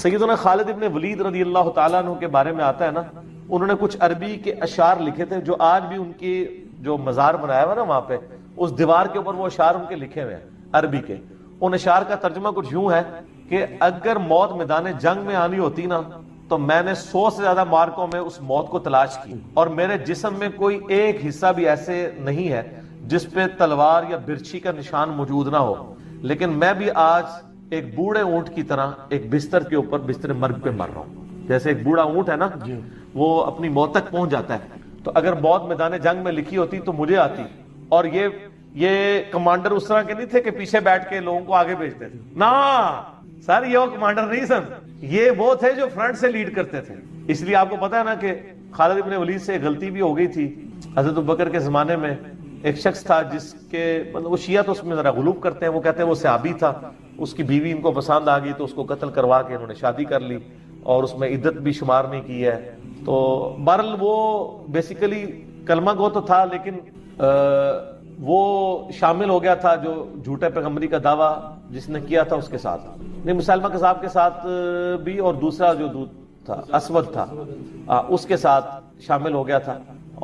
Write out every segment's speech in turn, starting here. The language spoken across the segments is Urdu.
سیدنا خالد ابن ولید رضی اللہ تعالیٰ عنہ کے بارے میں آتا ہے نا، انہوں نے کچھ عربی کے اشعار لکھے تھے جو آج بھی ان کی جو مزار بنایا ہوا نا وہاں پہ، اس دیوار کے اوپر وہ اشعار ان کے لکھے ہوئے ہیں عربی کے۔ ان اشعار کا ترجمہ کچھ یوں ہے کہ اگر موت میدان جنگ میں آنی ہوتی نا تو میں نے 100 سے زیادہ مارکوں میں اس موت کو تلاش کی، اور میرے جسم میں کوئی ایک حصہ بھی ایسے نہیں ہے جس پہ تلوار یا برچھی کا نشان موجود نہ ہو، لیکن میں بھی آج ایک بوڑھے اونٹ کی طرح ایک بستر کے اوپر بستر مرگ پہ مر رہا ہوں۔ جیسے ایک بوڑھا اونٹ ہے نا، وہ اپنی موت تک پہنچ جاتا ہے، تو اگر موت میدان جنگ میں لکھی ہوتی تو مجھے آتی۔ اور یہ کمانڈر اس طرح کے نہیں تھے کہ پیچھے بیٹھ کے لوگوں کو آگے بھیجتے تھے، نہ سر، یہ وہ کمانڈر نہیں سن، یہ وہ تھے جو فرنٹ سے لیڈ کرتے تھے۔ اس لیے آپ کو پتا ہے نا کہ خالد ابن ولید سے غلطی بھی ہو گئی تھی۔ حضرت ابوبکر کے زمانے میں ایک شخص تھا جس کے مطلب وہ شیعہ تو اس میں ذرا غلوب کرتے ہیں، وہ کہتے ہیں وہ صحابی تھا، اس کی بیوی ان کو پسند آ گئی تو اس کو قتل کروا کے انہوں نے شادی کر لی، اور اس میں عدت بھی شمار نہیں کی ہے۔ تو بہرحال وہ بیسیکلی کلمہ گو تو تھا، لیکن وہ شامل ہو گیا تھا جو جھوٹے پیغمبری کا دعویٰ جس نے کیا تھا اس کے ساتھ، نہیں مسلمہ کذاب کے ساتھ بھی، اور دوسرا جو دودھ تھا اسود تھا اس کے ساتھ شامل ہو گیا تھا۔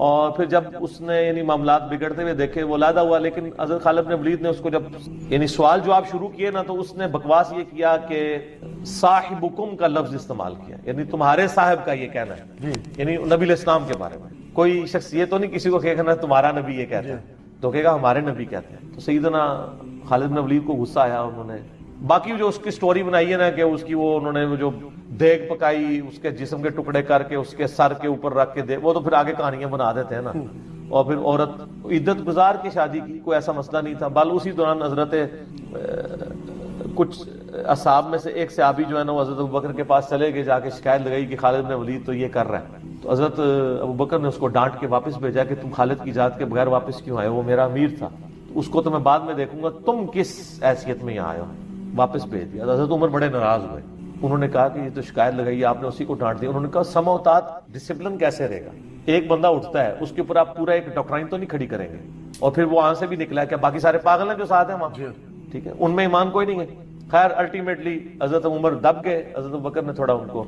اور پھر جب اس نے یعنی معاملات بگڑتے ہوئے دیکھے وہ علیحدہ ہوا، لیکن حضرت خالد بن ولید نے اس کو جب یعنی سوال جواب شروع کیے نا تو اس نے بکواس یہ کیا کہ صاحبکم کا لفظ استعمال کیا، یعنی تمہارے صاحب کا یہ کہنا ہے، یعنی نبی علیہ السلام کے بارے میں۔ کوئی شخص یہ تو نہیں کسی کو کہنا تمہارا نبی یہ کہتا ہے، تو کہے گا ہمارے نبی کہتے ہیں۔ تو سیدنا خالد بن ولید کو غصہ آیا، انہوں نے باقی جو اس کی سٹوری بنائی ہے نا کہ اس کی وہ انہوں نے جو دیگ پکائی، اس کے جسم کے ٹکڑے کر کے اس کے سر کے اوپر رکھ کے دے، وہ تو پھر آگے کہانیاں بنا دیتے ہیں نا۔ اور پھر عورت عدت گزار کی شادی کی، کوئی ایسا مسئلہ نہیں تھا۔ بل اسی دوران حضرت کچھ اصحاب میں سے ایک صحابی جو ہے نا وہ حضرت ابوبکر کے پاس چلے گئے، جا کے شکایت لگائی کہ خالد بن ولید تو یہ کر رہا ہے۔ تو حضرت ابوبکر نے اس کو ڈانٹ کے واپس بھیجا کہ تم خالد کی اجازت کے بغیر واپس کیوں آئے ہو؟ وہ میرا امیر تھا، اس کو تو میں بعد میں دیکھوں گا، تم کس حیثیت میں یہاں آئے ہو؟ واپس بھیج دیا۔ حضرت عمر بڑے ناراض ہوئے، انہوں نے کہا کہ یہ تو شکایت لگائی آپ نے، اسی کو ڈانٹ دیا۔ انہوں نے کہا سمع و طاعت ڈسپلن کیسے رہے گا؟ ایک بندہ اٹھتا ہے اس کے اوپر آپ پورا ایک ڈاکٹرائن تو نہیں کھڑی کریں گے۔ اور پھر وہ وہاں سے بھی نکلا کہ باقی سارے پاگل ہیں جو ساتھ ہیں وہاں، ٹھیک ہے، ان میں ایمان کوئی نہیں ہے۔ خیر الٹیمیٹلی حضرت عمر دب گئے، حضرت ابوبکر نے تھوڑا ان کو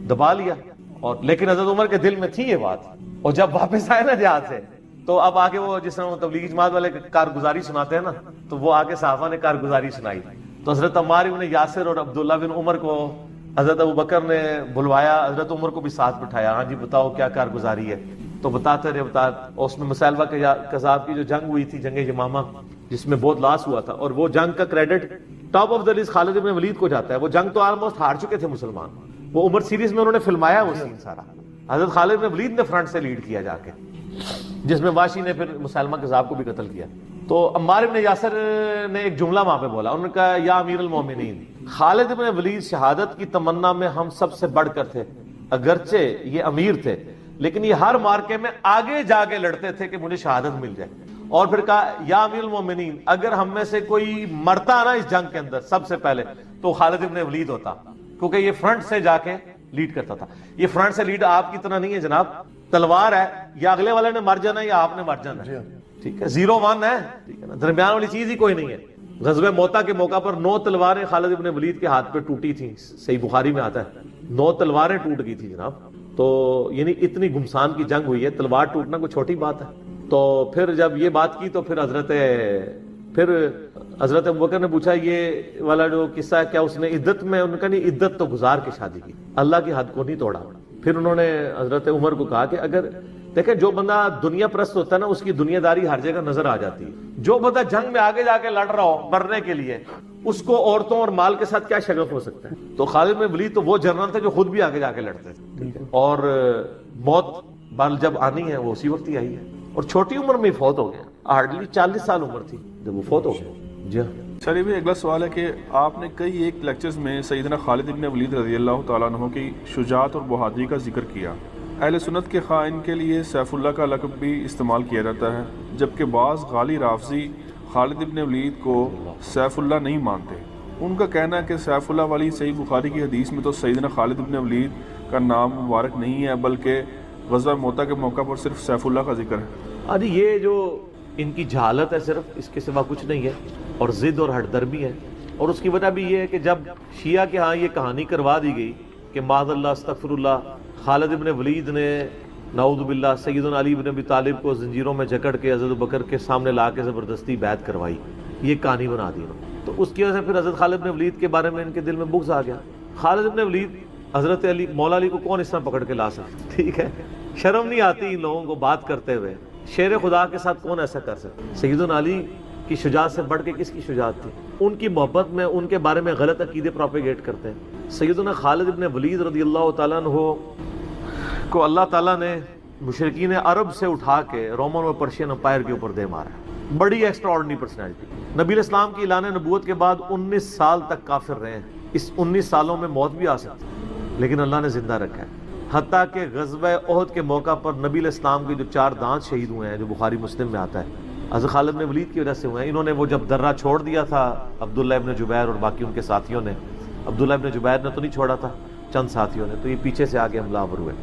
دبا لیا، اور لیکن حضرت عمر کے دل میں تھی یہ بات۔ اور جب واپس آئے نا جہاد سے تو اب آگے وہ جس طرح تبلیغی جماعت والے کارگزاری سناتے ہیں نا، تو وہ آگے صحابہ نے کارگزاری سنائی۔ تو حضرت عمار بن یاسر اور عبداللہ بن عمر کو حضرت ابوبکر نے بلوایا، حضرت عمر کو بھی ساتھ بٹھایا، ہاں جی بتاؤ کیا کارگزاری ہے؟ تو بتاتے رہے اس میں مسلمہ کذاب کی جو جنگ ہوئی تھی، جنگ یمامہ، جس میں بہت لاس ہوا تھا، اور وہ جنگ کا credit top of the list Khalid bin Walid کو جاتا ہے۔ وہ جنگ تو آلموسٹ ہار چکے تھے مسلمان، وہ عمر سیریز میں انہوں نے فلمایا وہ سین سارا، حضرت خالد بن ولید نے فرنٹ سے لیڈ کیا جا کے، جس میں واشی نے پھر مسلمہ کذاب کو بھی قتل کیا۔ تو عمار بن یاسر نے ایک جملہ وہاں پہ بولا، انہوں نے کہا یا امیر المومنین، خالد بن ولید شہادت کی تمنا میں ہم سب سے بڑھ کر تھے، اگرچہ یہ امیر تھے لیکن یہ ہر مارکے میں آگے جا کے لڑتے تھے کہ مجھے شہادت مل جائے۔ اور پھر کہا یا امیر المومنین، اگر ہم میں سے کوئی مرتا نا اس جنگ کے اندر سب سے پہلے تو خالد بن ولید ہوتا، کیونکہ یہ فرنٹ سے جا کے لیڈ کرتا تھا۔ یہ فرنٹ سے لیڈ آپ کی طرح نہیں ہے جناب، تلوار ہے، یا اگلے والے نے مر جانا یا آپ نے مر جانا ہے، ٹھیک ہے، 0-1 ہے، ٹھیک ہے نا، درمیان والی چیز ہی کوئی نہیں ہے۔ غزوہ موتا کے موقع پر 9 تلواریں خالد بن ولید کے ہاتھ پہ ٹوٹی تھیں، صحیح بخاری میں آتا ہے 9 تلواریں ٹوٹ گئی تھی جناب۔ تو یعنی اتنی گمسان کی جنگ ہوئی ہے، تلوار ٹوٹنا کوئی چھوٹی بات ہے۔ تو پھر جب یہ بات کی تو پھر حضرت ابوبکر نے پوچھا یہ والا جو قصہ ہے کیا اس نے عدت میں؟ ان کا نہیں، عدت تو گزار کے شادی کی، اللہ کی حد کو نہیں توڑا۔ پھر انہوں نے حضرت عمر کو کہا کہ اگر دیکھیں جو بندہ دنیا پرست ہوتا ہے نا اس کی دنیا داری ہر جگہ نظر آ جاتی ہے، جو بندہ جنگ میں آگے جا کے لڑ رہا ہو مرنے کے لیے اس کو عورتوں اور مال کے ساتھ کیا شغف ہو سکتا ہے؟ تو خالد بن ولید تو وہ جنرل تھے جو خود بھی آگے جا کے لڑتے تھے، اور موت بال جب آنی ہے وہ اسی وقت ہی آئی ہے، اور چھوٹی عمر میں فوت ہو گیا، ہارڈلی 40 سال عمر تھی جب وہ فوت ہو گئے۔ جی ہاں چلیے بھی اگلا سوال ہے کہ آپ نے کئی ایک لیکچرز میں سیدنا خالد بن ولید رضی اللہ تعالیٰ عنہ کی شجاعت اور بہادری کا ذکر کیا۔ اہل سنت کے خائن کے لیے سیف اللہ کا لقب بھی استعمال کیا جاتا ہے، جبکہ بعض غالی رافضی خالد بن ولید کو سیف اللہ نہیں مانتے۔ ان کا کہنا ہے کہ سیف اللہ والی صحیح بخاری کی حدیث میں تو سیدنا خالد بن ولید کا نام مبارک نہیں ہے، بلکہ غزوہ موتا کے موقع پر صرف سیف اللہ کا ذکر ہے۔ ارے یہ جو ان کی جہالت ہے صرف، اس کے سوا کچھ نہیں ہے، اور ضد اور ہٹ درمی ہے۔ اور اس کی وجہ بھی یہ ہے کہ جب شیعہ کے ہاں یہ کہانی کروا دی گئی کہ معاذ اللہ استغفر اللہ خالد ابن ولید نے نعوذ باللہ سیدنا علی بن ابی طالب کو زنجیروں میں جکڑ کے حضرت بکر کے سامنے لا کے زبردستی بیعت کروائی، یہ کہانی بنا دی انہوں نے، تو اس کی وجہ سے پھر حضرت خالد بن ولید کے بارے میں ان کے دل میں بغض آ گیا۔ خالد بن ولید حضرت علی مولا علی کو کون اس طرح پکڑ کے لا سکتا، ٹھیک ہے، شرم نہیں آتی ان لوگوں کو بات کرتے ہوئے، شیر خدا کے ساتھ کون ایسا کر سکتا؟ سیدنا علی کی شجاعت سے بڑھ کے کس کی شجاعت تھی؟ ان کی محبت میں ان کے بارے میں غلط عقیدے پروپیگیٹ کرتے ہیں۔ سیدنا خالد ابن ولید رضی اللہ تعالیٰ عنہ کو اللہ تعالیٰ نے مشرکین عرب سے اٹھا کے رومن اور پرشین امپائر کے اوپر دے مارا، بڑی ایکسٹرا آرڈنری پرسنالٹی۔ نبی علیہ السلام کی اعلان نبوت کے بعد 19 سال تک کافر رہے ہیں، اس 19 سالوں میں موت بھی آ سکتی لیکن اللہ نے زندہ رکھا ہے، حتیٰ کہ غزوہ احد کے موقع پر نبی علیہ السلام کے جو 4 دانت شہید ہوئے ہیں، جو بخاری مسلم میں آتا ہے، حضرت خالد بن ولید کی وجہ سے ہوئے ہیں۔ انہوں نے وہ جب درہ چھوڑ دیا تھا عبداللہ ابن جبیر اور باقی ان کے ساتھیوں نے، عبداللہ ابن جبیر نے تو نہیں چھوڑا تھا، چند ساتھیوں نے، تو یہ پیچھے سے آگے حملہ آور ہوئے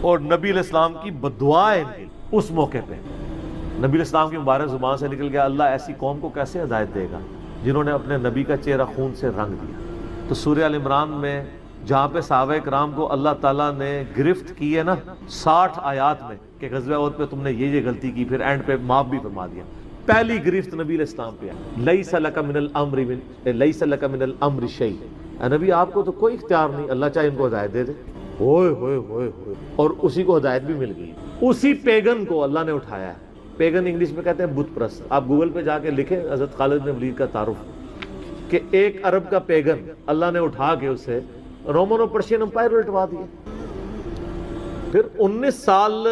اور نبی علیہ السلام کی بددعا ہے اس موقع پہ۔ نبی علیہ السلام کی مبارک زبان سے نکل گیا، اللہ ایسی قوم کو کیسے ہدایت دے گا جنہوں نے اپنے نبی کا چہرہ خون سے رنگ دیا۔ تو سورہ ال عمران میں جہاں پہ صحابہ کرام کو اللہ تعالیٰ نے گرفت کی ہے نا 60 آیات میں کہ غزوہ احد پہ تم نے یہ غلطی کی، پھر اینڈ پہ معاف بھی فرما دیا، پہلی گرفت نبی علیہ السلام پہ ہے، لیس لک من الامر شیء، اے نبی آپ کو تو کوئی اختیار نہیں، اللہ چاہے ان کو ہدایت دے دے، ہوئے ہوئے ہوئے ہوئے، اور اسی کو ہدایت بھی مل گئی۔ اسی پیگن کو اللہ نے اٹھایا ہے، پیگن انگلش میں کہتے ہیں بت پرست، آپ گوگل پہ جا کے لکھیں حضرت خالد بن ولید کا تعارف، کہ ایک عرب کا پیگن اللہ نے اٹھا کے اسے رومن اور پرشین امپائر الٹوا دیا۔ پھر 19 سال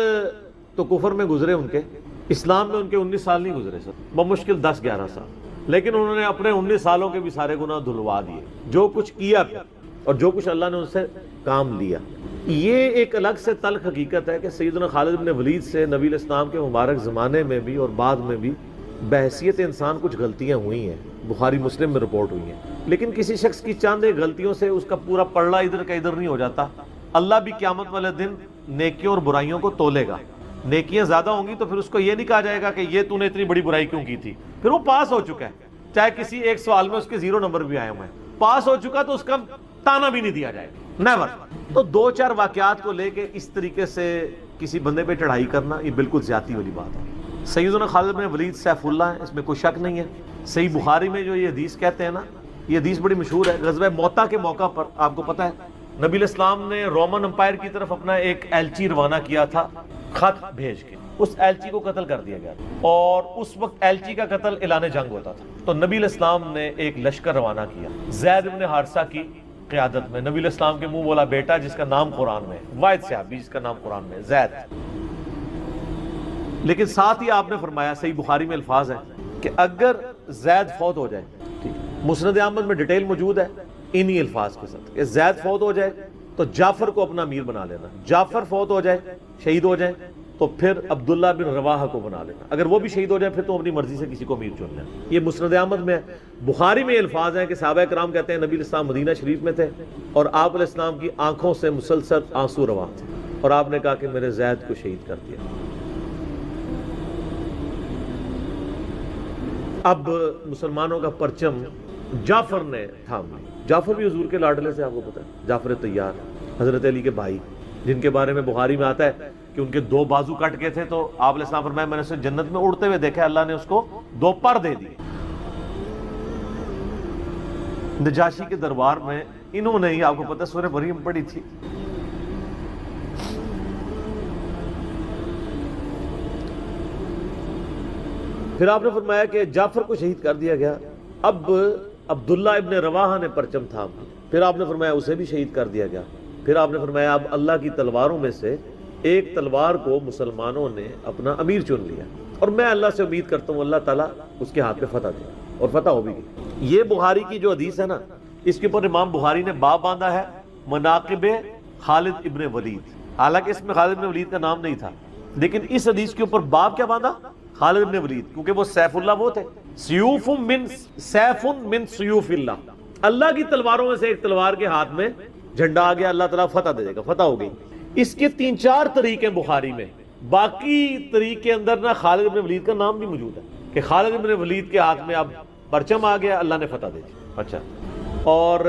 تو کفر میں گزرے ان کے، اسلام میں ان کے 19 سال نہیں گزرے سر، بمشکل 10-11 سال، لیکن انہوں نے اپنے 19 سالوں کے بھی سارے گناہ دھلوا دیے، جو کچھ کیا اور جو کچھ اللہ نے ان سے کام لیا۔ یہ ایک الگ سے تلخ حقیقت ہے کہ سیدنا خالد بن ولید سے نبی علیہ السلام کے مبارک زمانے میں بھی اور بعد میں بھی بحیثیت انسان کچھ غلطیاں ہوئی ہیں، بخاری مسلم میں رپورٹ ہوئی ہیں، لیکن کسی شخص کی چند ایک غلطیوں سے اس کا پورا پلڑا ادھر کا ادھر نہیں ہو جاتا۔ اللہ بھی قیامت والے دن نیکیوں اور برائیوں کو تولے گا، نیکیاں زیادہ ہوں گی تو پھر اس کو یہ نہیں کہا جائے گا کہ یہ تو نے اتنی بڑی برائی کیوں کی تھی، پھر وہ پاس ہو چکا ہے، چاہے کسی ایک سوال میں اس کے 0 نمبر بھی آئے ہوئے ہیں، پاس ہو چکا تو اس کا تانا بھی نہیں دیا جائے گا، نیور۔ تو 2-4 واقعات کو لے کے اس طریقے سے کسی بندے پہ چڑھائی کرنا یہ بالکل زیادتی والی بات ہے۔ سیدنا خالد بن ولید سیف اللہ ہیں، اس میں کوئی شک نہیں ہے۔ صحیح بخاری میں جو یہ حدیث کہتے ہیں نا، یہ حدیث بڑی مشہور ہے، غزوہ موتا کے موقع پر آپ کو پتہ ہے نبی علیہ السلام نے رومن امپائر کی طرف اپنا ایک ایلچی روانہ کیا تھا، خط بھیج کے، اس ایلچی کو قتل کر دیا گیا اور اس وقت ایلچی کا قتل اعلان جنگ ہوتا تھا، تو نبی علیہ السلام نے ایک لشکر روانہ کیا زید بن حارثہ کی قیادت میں، نبی علیہ السلام کے منہ بولا بیٹا جس کا نام قرآن میں، واحد صحابی جس کا نام قرآن میں زید، لیکن ساتھ ہی آپ نے فرمایا، صحیح بخاری میں الفاظ ہے کہ اگر زید فوت ہو جائے، مسند احمد میں ڈیٹیل موجود ہے انہی الفاظ کے ساتھ، کہ زید فوت ہو جائے تو جعفر کو اپنا امیر بنا لینا، جعفر فوت ہو جائے شہید ہو جائے تو پھر عبداللہ بن رواحہ کو بنا لینا، اگر وہ بھی شہید ہو جائے پھر تو اپنی مرضی سے کسی کو امیر چن لینا۔ یہ مسند احمد میں، بخاری میں الفاظ ہیں کہ صحابہ کرام کہتے ہیں نبی علیہ السلام مدینہ شریف میں تھے اور آپ علیہ السلام کی آنکھوں سے مسلسل آنسو رواں تھے اور آپ نے کہا کہ میرے زید کو شہید کر دیا۔ اب مسلمانوں کا پرچم جعفر نے تھام لی، جعفر بھی حضور کے لاڈلے سے، آپ کو پتہ ہے جعفر طیار حضرت علی کے بھائی، جن کے بارے میں بخاری میں آتا ہے کہ ان کے 2 بازو کٹ گئے تھے تو آپ علیہ السلام فرمایا میں نے اسے جنت میں اڑتے ہوئے دیکھا، اللہ نے اس کو 2 پر دے دیے۔ نجاشی کے دربار میں انہوں نے ہی، آپ کو پتہ ہے سورہ مریم پڑھی تھی، پھر آپ نے فرمایا کہ جعفر کو شہید کر دیا گیا، اب عبداللہ ابن رواحہ نے پرچم تھام، پھر آپ نے فرمایا اسے بھی شہید کر دیا گیا، پھر آپ نے فرمایا اب اللہ کی تلواروں میں سے ایک تلوار کو مسلمانوں نے اپنا امیر چن لیا اور میں اللہ سے امید کرتا ہوں اللہ تعالیٰ اس کے ہاتھ پہ فتح دے اور فتح ہو بھی گئی۔ یہ بخاری کی جو حدیث ہے نا، اس کے اوپر امام بخاری نے باب باندھا ہے مناقب خالد ابن ولید، حالانکہ اس میں خالد ابن ولید کا نام نہیں تھا، لیکن اس حدیث کے اوپر باب کیا باندھا؟ خالد ابن ولید، کیونکہ وہ سیف اللہ وہ تھے، سیوف من سیوف اللہ، اللہ کی تلواروں میں سے ایک تلوار کے ہاتھ میں جھنڈا آ گیا، اللہ تعالیٰ فتح دے دے گا، فتح ہو گئی۔ اس کے 3-4 طریقے بخاری میں، باقی طریق کے اندر نا خالد ابن ولید کا نام بھی موجود ہے کہ خالد ابن ولید کے ہاتھ میں اب پرچم آ گیا, اللہ نے فتح دے دی. اچھا, اور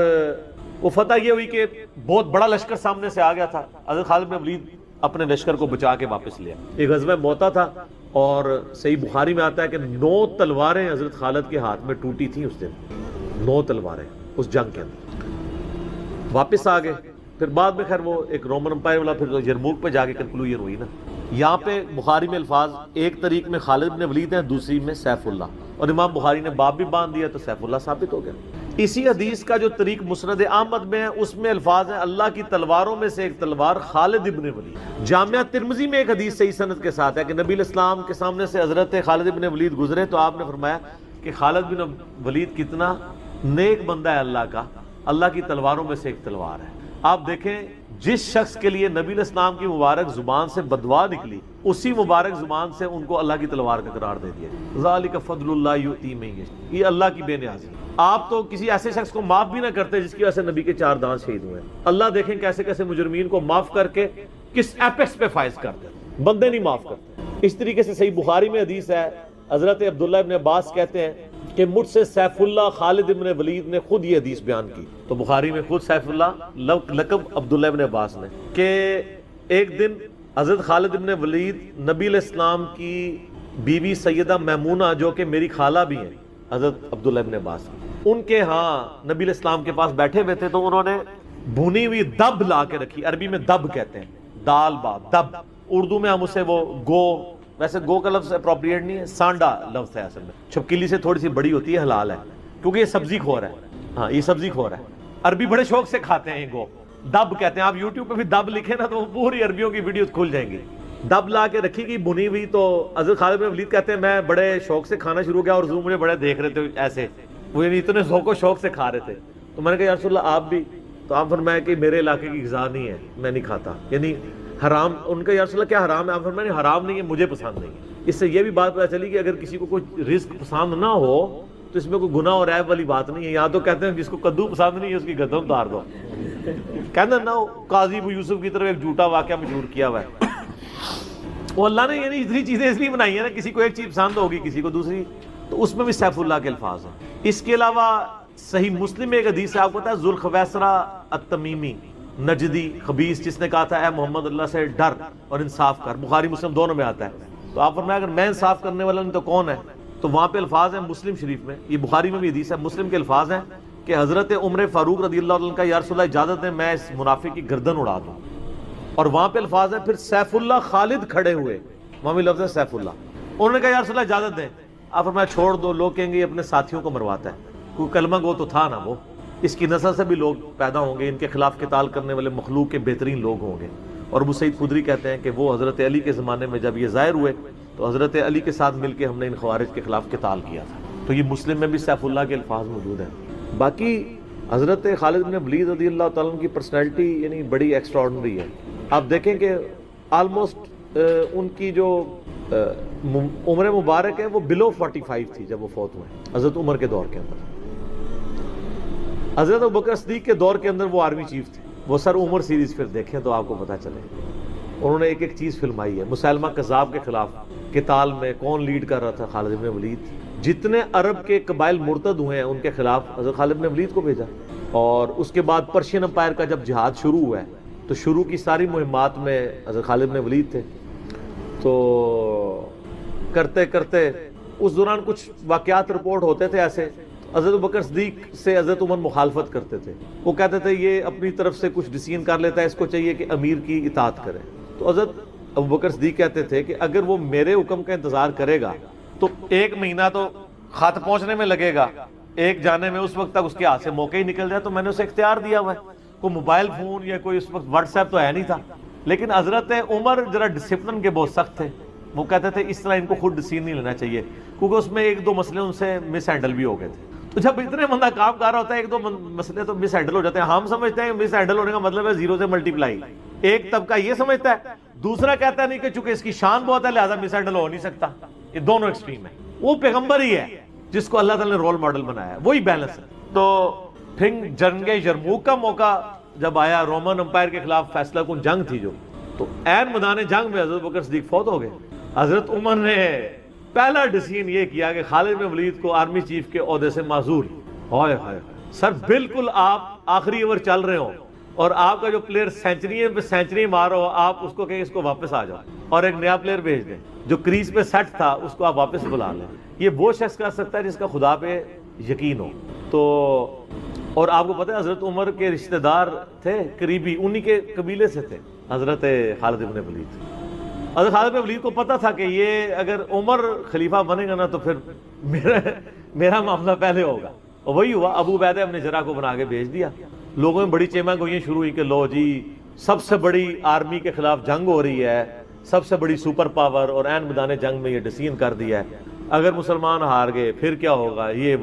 وہ فتح یہ ہوئی کہ بہت بڑا لشکر سامنے سے آ گیا تھا. حضرت خالد بن ولید اپنے لشکر کو بچا کے واپس لیا. ایک غزوہ موتا تھا, اور صحیح بخاری میں آتا ہے کہ 9 تلواریں حضرت خالد کے ہاتھ میں ٹوٹی تھیں اس دن. 9 تلواریں اس جنگ کے اندر. واپس آ گئے. پھر بعد میں خیر وہ ایک رومن امپائر والا پھر یرموک پہ جا کے کنکلوژن ہوئی نا. یہاں پہ بخاری میں الفاظ ایک طریق میں خالد بن ولید ہیں, دوسری میں سیف اللہ, اور امام بخاری نے باب بھی باندھ دیا تو سیف اللہ ثابت ہو گیا. اسی حدیث کا جو طریق مسند احمد میں ہے اس میں الفاظ ہیں اللہ کی تلواروں میں سے ایک تلوار خالد ابن ولید. جامعہ ترمذی میں ایک حدیث صحیح سند کے ساتھ ہے کہ نبی الاسلام کے سامنے سے حضرت خالد ابن ولید گزرے تو آپ نے فرمایا کہ خالد بن ولید کتنا نیک بندہ ہے اللہ کا, اللہ کی تلواروں میں سے ایک تلوار ہے. آپ دیکھیں جس شخص کے لیے نبی الاسلام کی مبارک زبان سے بددعا نکلی, اسی مبارک زبان سے ان کو اللہ کی تلوار کا قرار دے دیا. ذالک فضل اللہ یؤتی من یشاء, یہ اللہ کی بے نیازی. آپ تو کسی ایسے شخص کو معاف بھی نہ کرتے جس کی وجہ سے نبی کے 4 دانت شہید ہوئے. اللہ دیکھیں کیسے کیسے مجرمین کو معاف کر کے کس ایپیکس پہ فائز کرتے, بندے نہیں معاف کرتے. اس طریقے سے صحیح بخاری میں حدیث ہے, حضرت عبداللہ ابن عباس کہتے ہیں کہ مجھ سے سیف اللہ خالد ابن ولید نے خود یہ حدیث بیان کی. تو بخاری میں خود سیف اللہ لقب عبداللہ ابن عباس نے, کہ ایک دن حضرت خالد ابن ولید نبی علیہ السلام کی بیوی سیدہ میمونہ جو کہ میری خالہ بھی ہیں حضرت عبداللہ ابن عباس, ان کے ہاں نبی علیہ السلام کے پاس بیٹھے ہوئے تھے. تو انہوں نے بھونی ہوئی دب لا کے رکھی, عربی میں دب کہتے ہیں, دال با دب, اردو میں ہم اسے وہ گو, ویسے گو کا لفظ اپروپریٹ نہیں ہے, سانڈا لفظ ہے اصل میں. چھپکلی سے تھوڑی سی بڑی ہوتی ہے, حلال ہے کیونکہ یہ سبزی خور ہے. ہاں یہ سبزی خور ہے, عربی بڑے شوق سے کھاتے ہیں. گو دب کہتے ہیں. آپ یوٹیوب پہ بھی دب لکھیں نا تو پوری عربیوں کی ویڈیوز کھل جائیں گی. دب لا کے رکھی گئی بنی ہوئی. تو حضرت خالد بن ولید کہتے ہیں میں بڑے شوق سے کھانا شروع کیا, اور حضور مجھے بڑے دیکھ رہے تھے ایسے, وہ یعنی اتنے ذوق و شوق سے کھا رہے تھے. تو میں نے کہا یا رسول اللہ آپ بھی؟ تو آپ فرمایا کہ میرے علاقے کی غذا نہیں ہے, میں نہیں کھاتا, یعنی حرام. ان کا یا رسول اللہ کیا حرام ہے؟ آپ فرمایا حرام نہیں ہے, مجھے پسند نہیں ہے. اس سے یہ بھی بات پتہ چلی کہ اگر کسی کو کوئی رزق پسند نہ ہو تو اس میں کوئی گناہ اور عیب والی بات نہیں ہے. یہاں تو کہتے ہیں جس کو کدو پسند نہیں ہے اس کی گردن اتار دو. کہتے ہیں نا قاضی ابو یوسف کی طرف ایک جھوٹا واقعہ مشہور کیا ہوا ہے. وہ اللہ نے یعنی اتنی چیزیں اس لیے بنائی ہیں نا, کسی کو ایک چیز پسند ہوگی کسی کو دوسری, تو اس میں بھی سیف اللہ کے الفاظ ہیں. اس کے علاوہ صحیح مسلم میں ایک حدیث ہے, آپ کو پتا ہے ذوالخویسرہ التمیمی نجدی خبیث جس نے کہا تھا اے محمد اللہ سے ڈر اور انصاف کر. بخاری مسلم دونوں میں آتا ہے. تو آپ فرمایا اگر میں انصاف کرنے والا نہیں تو کون ہے؟ تو وہاں پہ الفاظ ہیں مسلم شریف میں, یہ بخاری میں بھی حدیث ہے, مسلم کے الفاظ ہیں کہ حضرت عمر فاروق رضی اللہ عنہ کا یا رسول اللہ اجازت ہے میں اس منافق کی گردن اڑا دوں. اور وہاں پہ الفاظ ہیں پھر سیف اللہ خالد کھڑے ہوئے, وہاں بھی لفظ ہے سیف اللہ. انہوں نے کہا یا رسول اللہ اجازت دیں. آپ فرمایا چھوڑ دو, لوگ کہیں گے یہ اپنے ساتھیوں کو مرواتا ہے. کوئی کلمہ گو تو تھا نا, وہ اس کی نسل سے بھی لوگ پیدا ہوں گے, ان کے خلاف قتال کرنے والے مخلوق کے بہترین لوگ ہوں گے. اور ابو سعید خدری کہتے ہیں کہ وہ حضرت علی کے زمانے میں جب یہ ظاہر ہوئے تو حضرت علی کے ساتھ مل کے ہم نے ان خوارج کے خلاف قتال کیا تھا. تو یہ مسلم میں بھی سیف اللہ کے الفاظ موجود ہیں. باقی حضرت خالد بن ولید رضی اللہ تعالیٰ عنہ کی پرسنالٹی یعنی بڑی ایکسٹراڈنری ہے. آپ دیکھیں کہ آلموسٹ ان کی جو عمر مبارک ہے وہ بلو 45 تھی جب وہ فوت ہوئے حضرت عمر کے دور کے اندر. حضرت ابوبکر صدیق کے دور کے اندر وہ آرمی چیف تھے. وہ سر عمر سیریز پھر دیکھیں تو آپ کو پتہ چلے. انہوں نے ایک ایک چیز فلمائی ہے. مسلمہ کذاب کے خلاف قتال میں کون لیڈ کر رہا تھا؟ خالد بن ولید. جتنے عرب کے قبائل مرتد ہوئے ہیں ان کے خلاف حضرت خالد بن ولید کو بھیجا. اور اس کے بعد پرشین امپائر کا جب جہاد شروع ہوا ہے تو شروع کی ساری مہمات میں حضرت خالد بن ولید تھے. تو کرتے کرتے اس دوران کچھ واقعات رپورٹ ہوتے تھے ایسے. حضرت ابوبکر صدیق سے حضرت عمر مخالفت کرتے تھے. وہ کہتے تھے یہ اپنی طرف سے کچھ ڈیسیژن کر لیتا ہے, اس کو چاہیے کہ امیر کی اطاعت کرے. تو حضرت ابوبکر صدیق کہتے تھے کہ اگر وہ میرے حکم کا انتظار کرے گا تو 1 مہینہ تو خط پہنچنے میں لگے گا, ایک جانے میں, اس وقت تک اس کے ہاتھ سے موقع ہی نکل جائے. تو میں نے اسے اختیار دیا ہوا ہے. کوئی موبائل فون یا کوئی اس وقت واٹس ایپ تو ہے نہیں تھا. لیکن حضرت عمر ذرا ڈسپلن کے بہت سخت تھے. وہ کہتے تھے اس طرح ان کو خود ڈیسیژن نہیں لینا چاہیے, کیونکہ اس میں 1-2 مسئلے ان سے مس ہینڈل بھی ہو گئے تھے. تو جب اتنے بندہ کام کر رہا ہوتا ہے 1-2 مسئلے تو مس ہینڈل ہو جاتے ہیں. ہم سمجھتے ہیں مس ہینڈل ہونے کا مطلب ہے 0 سے ملٹیپلائی. ایک طبقہ یہ سمجھتا ہے, دوسرا کہتا ہے نہیں کہ چونکہ اس کی شان بہت ہے لہذا مس ہینڈل ہو نہیں سکتا. یہ دونوں ایکسٹریم ہے. وہ پیغمبر ہی ہے جس کو اللہ تعالی نے رول ماڈل بنایا ہے, وہی بیلنس ہے. تو پھر جنگ یرموک کا موقع جب آیا, رومن امپائر کے خلاف فیصلہ کن جنگ تھی جو, تو عین میدان جنگ میں حضرت ابوبکر صدیق فوت ہو گئے. حضرت عمر نے پہلا ڈیسیژن یہ کیا کہ خالد بن ولید کو آرمی چیف کے عہدے سے معزول. ہائے ہائے سر، بالکل آپ آخری اوور چل رہے ہو اور آپ کا جو پلیئر سینچری پہ سینچری مار رہا ہو، آپ اس کو کہیں اس کو واپس آ جاؤ اور ایک نیا پلیئر بھیج دیں جو کریز پہ سیٹ تھا، اس کو آپ واپس بلا لیں. یہ وہ شخص کر سکتا ہے جس کا خدا پہ یقین ہو. تو اور آپ کو پتہ ہے حضرت عمر کے رشتہ دار تھے قریبی، انہی کے قبیلے سے تھے حضرت خالد بن ولید. حضرت خالد بن ولید کو پتہ تھا کہ یہ اگر عمر خلیفہ بنے گا نا تو پھر میرا معاملہ پہلے ہوگا. اور وہی ہوا، ابو عبیدہ ابن جراح کو بنا کے بھیج دیا. لوگوں میں بڑی چیمہ گوئیاں شروع ہوئی کہ لو جی سب سے بڑی آرمی کے خلاف جنگ ہو رہی ہے، سب سے بڑی سپر پاور، اور عین میدان جنگ میں یہ ڈیسیژن کر دیا ہے اگر مسلمان ہار گئے پھر کیا ہوگا، یہ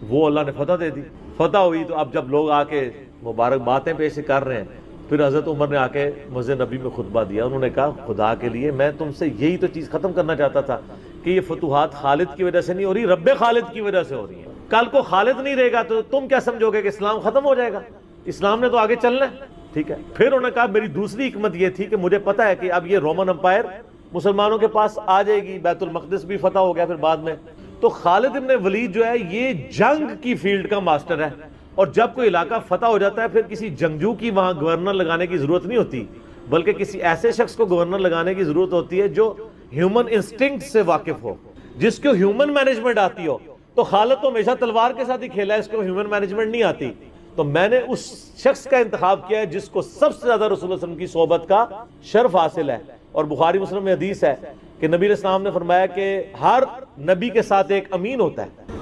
وہ اللہ نے فتح دے دی. فتح ہوئی تو اب جب لوگ آ کے مبارک باتیں پیش کر رہے ہیں، پھر حضرت عمر نے آ کے مسجد نبی میں خطبہ دیا. انہوں نے کہا خدا کے لیے میں تم سے یہی تو چیز ختم کرنا چاہتا تھا کہ یہ فتوحات خالد کی وجہ سے نہیں ہو رہی، رب خالد کی وجہ سے ہو رہی ہیں. کل کو خالد نہیں رہے گا تو تم کیا سمجھو گے کہ اسلام ختم ہو جائے گا؟ اسلام نے تو آگے چلنا ہے. ٹھیک ہے. پھر انہوں نے کہا میری دوسری حکمت یہ تھی کہ مجھے پتا ہے کہ اب یہ رومن امپائر مسلمانوں کے پاس آ جائے گی، بیت المقدس بھی فتح ہو گیا پھر بعد میں. تو خالد ابن ولید جو ہے یہ جنگ کی فیلڈ کا ماسٹر ہے، اور جب کوئی علاقہ فتح ہو جاتا ہے پھر کسی جنگجو کی وہاں گورنر لگانے کی ضرورت نہیں ہوتی، بلکہ کسی ایسے شخص کو گورنر لگانے کی ضرورت ہوتی ہے جو ہیومن انسٹنکٹ سے واقف ہو، جس کو ہیومن مینجمنٹ آتی ہو. تو خالد تو ہمیشہ تلوار کے ساتھ ہی کھیلا ہے، اس کو ہیومن مینجمنٹ نہیں آتی. تو میں نے اس شخص کا انتخاب کیا ہے جس کو سب سے زیادہ رسول اللہ صلی اللہ علیہ وسلم کی صحبت کا شرف حاصل ہے. اور بخاری مسلم میں حدیث ہے کہ نبی علیہ السلام نے فرمایا کہ ہر نبی کے ساتھ ایک امین ہوتا ہے،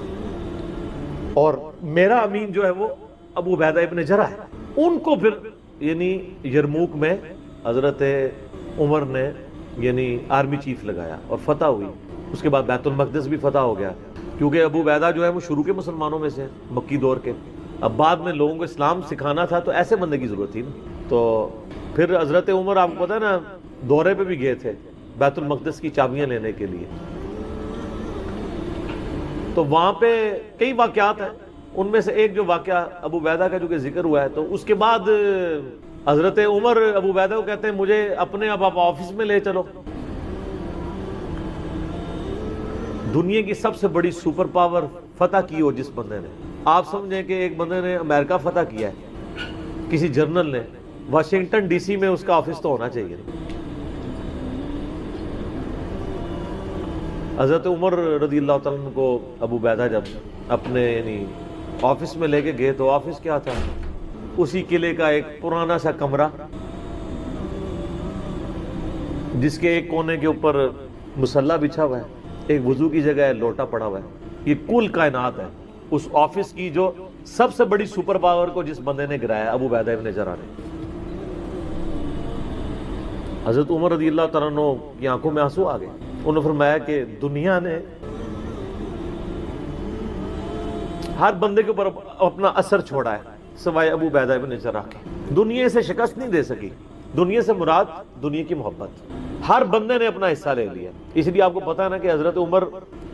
اور میرا امین جو ہے وہ ابو عبیدہ ابن جراح ہے. ان کو پھر یعنی یرموک میں حضرت عمر نے یعنی آرمی چیف لگایا اور فتح ہوئی. اس کے بعد بیت المقدس بھی فتح ہو گیا، کیونکہ ابو عبیدہ جو ہے وہ شروع کے مسلمانوں میں سے ہیں، مکی دور کے. اب بعد میں لوگوں کو اسلام سکھانا تھا تو ایسے بندے کی ضرورت تھی نا. تو پھر حضرت عمر آپ کو پتا ہے نا دورے پہ بھی گئے تھے بیت المقدس کی چابیاں لینے کے لیے. تو وہاں پہ کئی واقعات ہیں، ان میں سے ایک جو واقعہ ابو عبیدہ کا جو کہ ذکر ہوا ہے، تو اس کے بعد حضرت عمر ابو عبیدہ کو کہتے ہیں مجھے اپنے اب آپ آفس میں لے چلو. دنیا کی سب سے بڑی سپر پاور فتح کی ہو جس بندے نے، آپ سمجھیں کہ ایک بندے نے امریکہ فتح کیا ہے، کسی جنرل نے، واشنگٹن ڈی سی میں اس کا آفس تو ہونا چاہیے. حضرت عمر رضی اللہ تعالیٰ عنہ کو ابو عبیدہ جب اپنے یعنی آفس میں لے کے گئے تو آفس کیا تھا؟ اسی قلعے کا ایک پرانا سا کمرہ جس کے ایک کونے کے اوپر مصلی بچھا ہوا ہے، ایک وضو کی جگہ ہے، لوٹا پڑا ہوا ہے. یہ کل کائنات ہے. اس آفس کی جو سب سے بڑی سپر پاور کو جس بندے نے گرایا ابو عبیدہ ابن جراح نے. حضرت عمر رضی اللہ تعالیٰ عنہ کی آنکھوں میں آنسو آ گئے. انہوں نے فرمایا کہ دنیا نے ہر بندے کے اوپر اپنا اثر چھوڑا ہے سوائے ابو عبیدہ ابن جراح کے. دنیا سے شکست نہیں دے سکی. دنیا سے مراد دنیا کی محبت. ہر بندے نے اپنا حصہ لے لیا. اس لیے آپ کو پتا ہے نا کہ حضرت عمر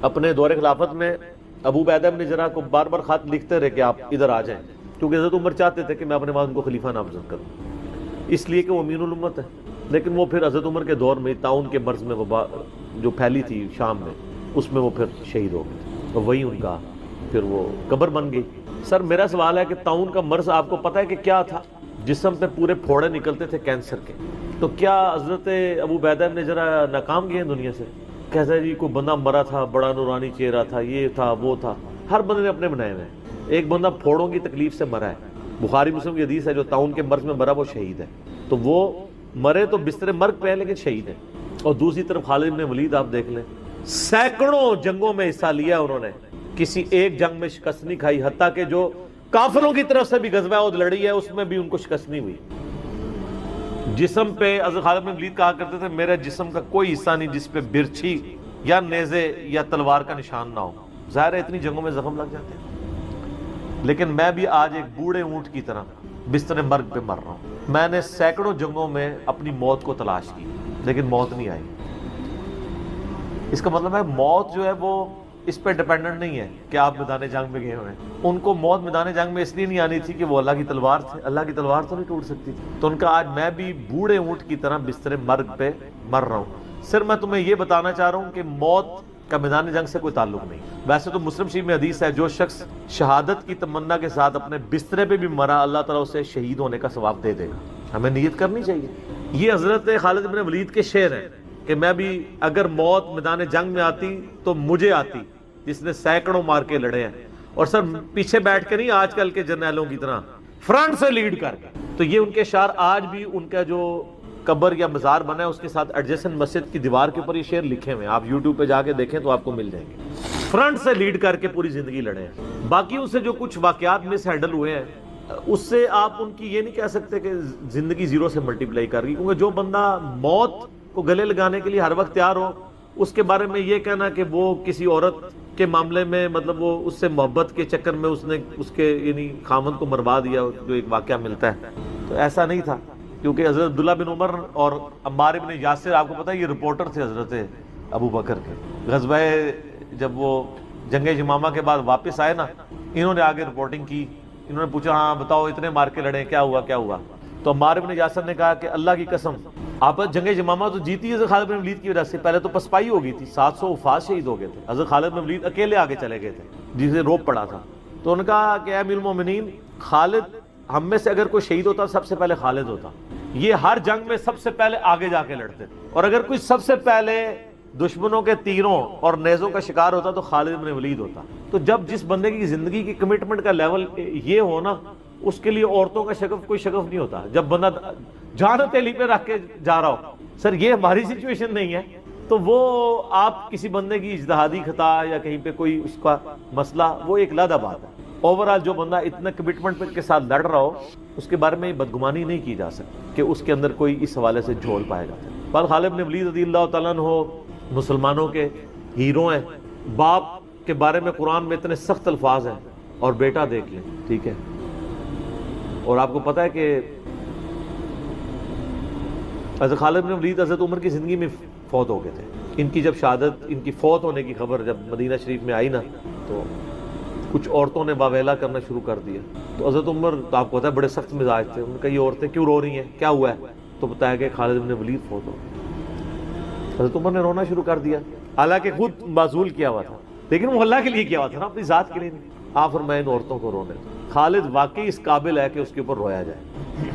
اپنے دور خلافت میں ابو عبیدہ ابن جراح کو بار بار خط لکھتے رہے کہ آپ ادھر آ جائیں، کیونکہ حضرت عمر چاہتے تھے کہ میں اپنے بعد ان کو خلیفہ نامزد کروں، اس لیے کہ وہ امین الامت ہے. لیکن وہ پھر حضرت عمر کے دور میں طاعون کے مرض میں وبا جو پھیلی تھی شام میں، اس میں وہ پھر شہید ہو گئے اور وہی ان کا پھر وہ قبر بن گئی. سر میرا سوال ہے کہ طاعون کا مرض آپ کو پتہ ہے کہ کیا تھا؟ جسم پہ پورے پھوڑے نکلتے تھے کینسر کے. تو کیا حضرت ابو عبیدہ ابن جراح ناکام گئے ہیں دنیا سے؟ کہتا ہے جی کوئی بندہ مرا تھا، بڑا نورانی چہرہ تھا، یہ تھا وہ تھا. ہر بندے نے اپنے بنائے ہوئے ہیں. ایک بندہ پھوڑوں کی تکلیف سے مرا ہے، بخاری مسلم کی حدیث ہے، جو طاعون کے مرض میں مرا وہ شہید ہے. تو وہ مرے تو بستر مرگ پہ ہے لیکن شہید ہے. اور دوسری طرف خالد بن ولید آپ دیکھ لیں، سینکڑوں جنگوں میں حصہ لیا انہوں نے، کسی ایک جنگ میں شکست نہیں کھائی، حتیٰ کہ جو کافروں کی طرف سے بھی غزوہ احد لڑی ہے اس میں بھی ان کو شکست نہیں ہوئی. جسم پہ حضرت خالد بن ولید کہا کرتے تھے میرے جسم کا کوئی حصہ نہیں جس پہ برچھی یا نیزے یا تلوار کا نشان نہ ہو. ظاہر ہے اتنی جنگوں میں زخم لگ جاتے ہیں، لیکن میں بھی آج ایک بوڑھے اونٹ کی طرح بستر مرگ پہ مر رہا ہوں. میں نے سینکڑوں جنگوں میں اپنی موت کو تلاش کی لیکن موت نہیں آئی. اس کا مطلب ہے موت جو ہے وہ اس پہ ڈیپینڈنٹ نہیں ہے کہ آپ میدان جنگ میں گئے ہوئے ہیں. ان کو موت میدان جنگ میں اس لیے نہیں آنی تھی کہ وہ اللہ کی تلوار تھے. اللہ کی تلوار تو نہیں ٹوٹ سکتی تھی. تو ان کا آج میں بھی بوڑھے اونٹ کی طرح بستر مرگ پہ مر رہا ہوں. صرف میں تمہیں یہ بتانا چاہ رہا ہوں کہ موت کا میدان جنگ سے کوئی تعلق نہیں. ویسے تو مسلم شریف میں حدیث ہے جو شخص شہادت کی تمنا کے ساتھ اپنے بسترے پہ بھی مرا اللہ تعالیٰ اسے شہید ہونے کا ثواب دے دے گا. ہمیں نیت کرنی چاہیے. یہ حضرت خالد بن ولید کے شعر ہیں کہ میں بھی اگر موت میدان جنگ میں آتی تو مجھے آتی جس نے سینکڑوں مار کے لڑے ہیں, اور سر پیچھے بیٹھ کے نہیں آج کل کے جرنیلوں کی طرح فرنٹ سے لیڈ کر کے. تو یہ ان کے شعر آج بھی ان کا جو قبر یا مزار بنا ہے اس کے ساتھ ایڈجسٹنٹ مسجد کی دیوار کے اوپر یہ شعر لکھے ہوئے ہیں. آپ یوٹیوب پہ جا کے دیکھیں تو آپ کو مل جائیں گے. فرنٹ سے لیڈ کر کے پوری زندگی لڑے ہیں. باقی ان سے جو کچھ واقعات مس ہینڈل ہوئے ہیں اس سے آپ ان کی یہ نہیں کہہ سکتے کہ زندگی زیرو سے ملٹیپلائی کر گئی, کیونکہ جو بندہ موت کو گلے لگانے کے لیے ہر وقت تیار ہو اس کے بارے میں یہ کہنا کہ وہ کسی عورت کے معاملے میں مطلب وہ اس سے محبت کے چکر میں اس نے اس کے یعنی خامند کو مروا دیا, جو ایک واقعہ ملتا ہے, تو ایسا نہیں تھا. کیونکہ حضرت عبداللہ بن عمر اور عمار بن یاسر آپ کو پتہ ہے یہ رپورٹر تھے حضرت ابو بکر کے. غزوہ جب وہ جنگ یمامہ کے بعد واپس آئے نا, انہوں نے آگے رپورٹنگ کی. انہوں نے پوچھا ہاں بتاؤ اتنے مار کے لڑے کیا ہوا. تو عمار بن یاسر نے کہا کہ اللہ کی قسم آپ جنگ یمامہ تو جیتی حضرت خالد بن ولید کی وجہ سے. پہلے تو پسپائی ہو گئی تھی, 700 وفات شہید ہو گئے تھے. حضرت خالد بن ولید اکیلے آگے چلے گئے تھے جسے روپ پڑا تھا. تو انہوں نے کہا کہ اے امیر المومنین, خالد ہم میں سے اگر کوئی شہید ہوتا سب سے پہلے خالد ہوتا. یہ ہر جنگ میں سب سے پہلے آگے جا کے لڑتے, اور اگر کوئی سب سے پہلے دشمنوں کے تیروں اور نیزوں کا شکار ہوتا تو خالد بن ولید ہوتا. تو جب جس بندے کی زندگی کی کمٹمنٹ کا لیول یہ ہو نا, اس کے لیے عورتوں کا شگف کوئی شگف نہیں ہوتا. جب بندہ جان تیلی پہ رکھ کے جا رہا ہو, سر یہ ہماری سچویشن نہیں ہے, تو وہ آپ کسی بندے کی اجتہادی خطا یا کہیں پہ کوئی اس کا مسئلہ وہ ایک علیحدہ بات ہے. اوورآل جو بندہ اتنا کمٹمنٹ کے ساتھ لڑ رہا ہو اس کے بارے میں بدگمانی نہیں کی جا سکتی کہ اس کے اندر کوئی اس حوالے سے جھول پائے جاتا ہے. پر خالد بن ولید رضی اللہ تعالیٰ عنہ مسلمانوں کے ہیرو ہیں. باپ کے بارے میں قرآن میں اتنے سخت الفاظ ہیں, اور بیٹا دیکھ لیں, ٹھیک ہے. اور آپ کو پتہ ہے کہ حضرت خالد بن ولید حضرت عمر کی زندگی میں فوت ہو گئے تھے. ان کی جب شہادت, ان کی فوت ہونے کی خبر جب مدینہ شریف میں آئی نا, تو کچھ عورتوں نے واویلا کرنا شروع کر دیا. تو حضرت عمر تو آپ کو پتہ ہے بڑے سخت مزاج تھے. ان کا یہ عورتیں کیوں رو رہی ہیں, کیا ہوا ہے؟ تو بتایا کہ خالد بن ولید فوت ہو گئے. حضرت عمر نے رونا شروع کر دیا, حالانکہ خود معزول کیا ہوا تھا, لیکن وہ اللہ کے لیے کیا ہوا تھا نا, اپنی ذات کے لیے نہیں. آپ فرمائیں ان عورتوں کو رونے. خالد واقعی اس قابل ہے کہ اس کے اوپر رویا جائے,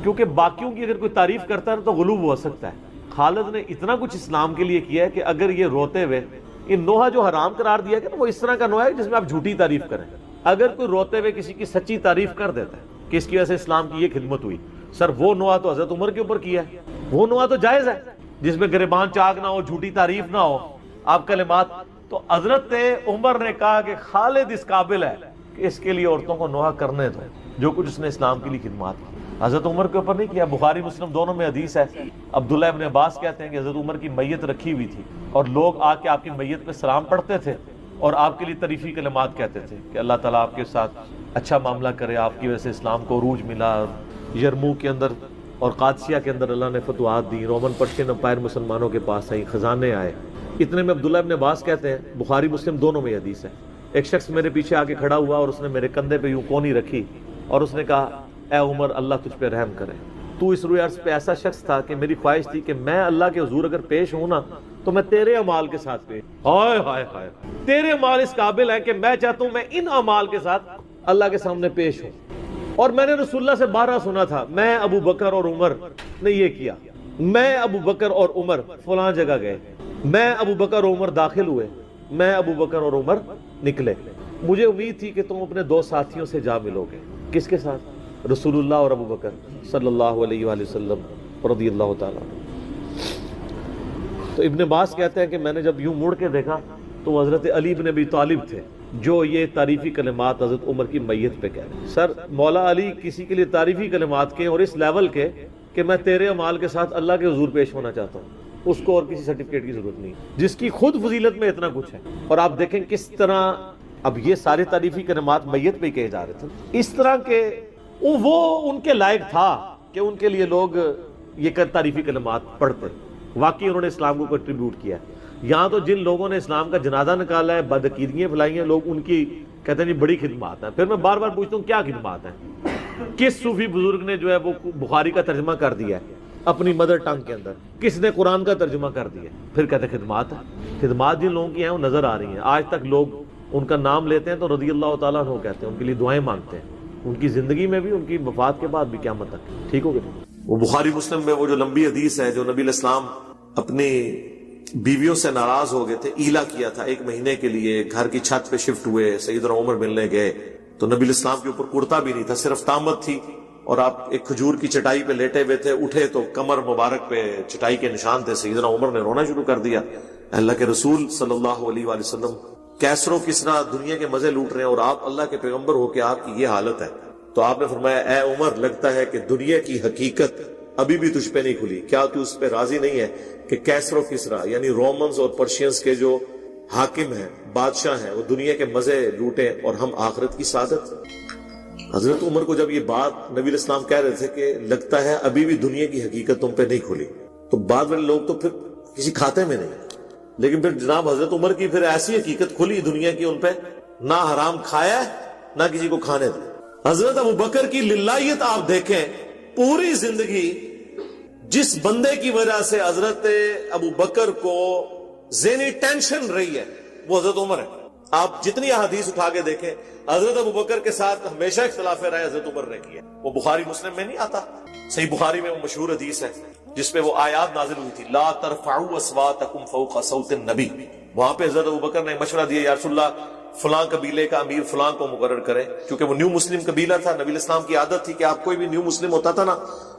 کیونکہ باقیوں کی اگر کوئی تعریف کرتا ہے تو غلوب ہو سکتا ہے. خالد نے اتنا کچھ اسلام کے لیے کیا ہے کہ اگر یہ روتے ہوئے یہ نوحہ جو حرام قرار دیا کہ وہ اس طرح کا نوحہ ہے جس میں آپ جھوٹی تعریف کریں. اگر کوئی روتے ہوئے کسی کی سچی تعریف کر دیتا ہے کہ اس کی وجہ سے اسلام کی یہ خدمت ہوئی, سر وہ نوحہ تو حضرت عمر کے اوپر کیا ہے, وہ نوحہ تو جائز ہے جس میں گریبان چاک نہ ہو, جھوٹی تعریف نہ ہو, آپ کلمات. تو حضرت عمر نے کہا کہ خالد اس قابل ہے کہ اس کے لیے عورتوں کو نوحہ کرنے دو جو کچھ اس نے اسلام کے لیے خدمات کی. حضرت عمر کے اوپر نہیں کیا. بخاری مسلم دونوں میں حدیث ہے, عبداللہ ابن عباس کہتے ہیں کہ حضرت عمر کی میت رکھی ہوئی تھی اور لوگ آ کے آپ کی میت پہ سلام پڑھتے تھے اور آپ کے لیے تعریفی کلمات کہتے تھے کہ اللہ تعالیٰ آپ کے ساتھ اچھا معاملہ کرے, آپ کی وجہ سے اسلام کو عروج ملا, یرموک کے اندر اور قادسیہ کے اندر اللہ نے فتوحات دی, رومن پرشین امپائر مسلمانوں کے پاس آئی, خزانے آئے. اتنے میں عبداللہ ابن عباس کہتے ہیں, بخاری مسلم دونوں میں حدیث ہے, ایک شخص میرے پیچھے آ کے کھڑا ہوا اور اس نے میرے کندھے پہ یوں کونی رکھی اور اس نے کہا اے عمر اللہ تجھ پہ رحم کرے, تو اس روئے عرض پہ ایسا شخص تھا کہ میری خواہش تھی کہ میں اللہ کے حضور اگر پیش ہوں نا تو میں تیرے اعمال کے ساتھ پیش. ہائے ہائے ہائے, تیرے اعمال اس قابل ہیں کہ میں چاہتا ہوں میں ان اعمال کے ساتھ اللہ کے سامنے پیش ہوں. اور میں نے رسول اللہ سے بارہ سنا تھا, میں ابو بکر اور عمر نے یہ کیا, میں ابو بکر اور عمر فلاں جگہ گئے, میں ابو بکر اور عمر داخل ہوئے, میں ابو بکر اور عمر نکلے. مجھے امید تھی کہ تم اپنے دو ساتھیوں سے جا ملو گے. کس کے ساتھ؟ رسول اللہ اور ابو بکر صلی اللہ علیہ وآلہ وسلم رضی اللہ تعالیٰ. تو ابن عباس کہتے ہیں کہ میں نے جب یوں مڑ کے دیکھا تو حضرت علی بن ابی طالب تھے جو یہ تعریفی کلمات حضرت عمر کی میت پہ کہہ رہے ہیں. سر مولا علی کسی کے لیے تعریفی کلمات کے اور اس لیول کے کہ میں تیرے اعمال کے ساتھ اللہ کے حضور پیش ہونا چاہتا ہوں, اس کو اور کسی سرٹیفکیٹ کی ضرورت نہیں, جس کی خود فضیلت میں اتنا کچھ ہے. اور آپ دیکھیں کس طرح اب یہ سارے تعریفی کلمات میت پہ کہے جا رہے تھے, اس طرح کے وہ ان کے لائق تھا کہ ان کے لیے لوگ یہ تعریفی کلمات پڑھتے. واقعی انہوں نے اسلام کو کنٹریبیوٹ کیا. یہاں تو جن لوگوں نے اسلام کا جنازہ نکالا ہے, بدعقیدگیاں پھیلائی ہیں, لوگ ان کی کہتے ہیں جی بڑی خدمات ہیں. پھر میں بار بار پوچھتا ہوں کیا خدمات ہیں؟ کس صوفی بزرگ نے جو ہے وہ بخاری کا ترجمہ کر دیا ہے؟ اپنی مدر ٹنگ کے اندر. کس نے قرآن کا ترجمہ کر دیا؟ پھر کہتے خدمات ہے. خدمات جن لوگوں کی ہیں وہ نظر آ رہی ہیں. آج تک لوگ ان کا نام لیتے ہیں تو رضی اللہ تعالیٰ عنہ کہتے ہیں, ان کے لیے دعائیں مانگتے ہیں, ان کی زندگی میں بھی, ان کی وفات کے بعد بھی قیامت تک. ٹھیک ہو گیا. وہ بخاری مسلم میں وہ جو لمبی حدیث ہے جو نبی علیہ السلام اپنی بیویوں سے ناراض ہو گئے تھے, ایلا کیا تھا 1 مہینے کے لیے, گھر کی چھت پہ شفٹ ہوئے, سیدنا عمر ملنے گئے تو نبی علیہ السلام کے اوپر کرتا بھی نہیں تھا, صرف تامت تھی, اور آپ ایک کھجور کی چٹائی پہ لیٹے ہوئے تھے, اٹھے تو کمر مبارک پہ چٹائی کے نشان تھے. سیدنا عمر نے رونا شروع کر دیا, اللہ کے رسول صلی اللہ علیہ وآلہ وسلم کیسرو کسرا دنیا کے مزے لوٹ رہے ہیں اور آپ اللہ کے پیغمبر ہو کے آپ کی یہ حالت ہے. تو آپ نے فرمایا اے عمر, لگتا ہے کہ دنیا کی حقیقت ابھی بھی تجھ پہ نہیں کھلی, کیا تو اس پہ راضی نہیں ہے کہ کیسرو کسرا یعنی رومنز اور پرشینز کے جو حاکم ہیں, بادشاہ ہیں, وہ دنیا کے مزے لوٹیں اور ہم آخرت کی سعادت. حضرت عمر کو جب یہ بات نبی علیہ السلام کہہ رہے تھے کہ لگتا ہے ابھی بھی دنیا کی حقیقت تم پہ نہیں کھلی, تو بعد والے لوگ تو پھر کسی کھاتے میں نہیں, لیکن پھر جناب حضرت عمر کی پھر ایسی حقیقت کھلی دنیا کی, ان پہ نہ حرام کھایا نہ کسی کو کھانے دیا. حضرت ابو بکر کی للہیت آپ دیکھیں, پوری زندگی جس بندے کی وجہ سے حضرت ابو بکر کو ذہنی ٹینشن رہی ہے وہ حضرت عمر ہے. آپ جتنی احادیث اٹھا کے دیکھیں, حضرت ابو بکر کے ساتھ ہمیشہ اختلاف رائے حضرت عمر نے کیا. وہ بخاری مسلم میں نہیں آتا, صحیح بخاری میں وہ مشہور حدیث ہے جس پہ وہ آیات نازل ہوئی تھی, لا ترفعوا اصواتکم فوق صوت النبی. وہاں پہ حضرت ابو بکر نے مشورہ دیا, یا رسول اللہ فلاں قبیلے کا امیر فلاں کو مقرر کریں, کیونکہ وہ نیو مسلم قبیلہ تھا. نبی علیہ السلام کی عادت تھی کہ آپ کوئی بھی نیو مسلم ہوتا تھا نا,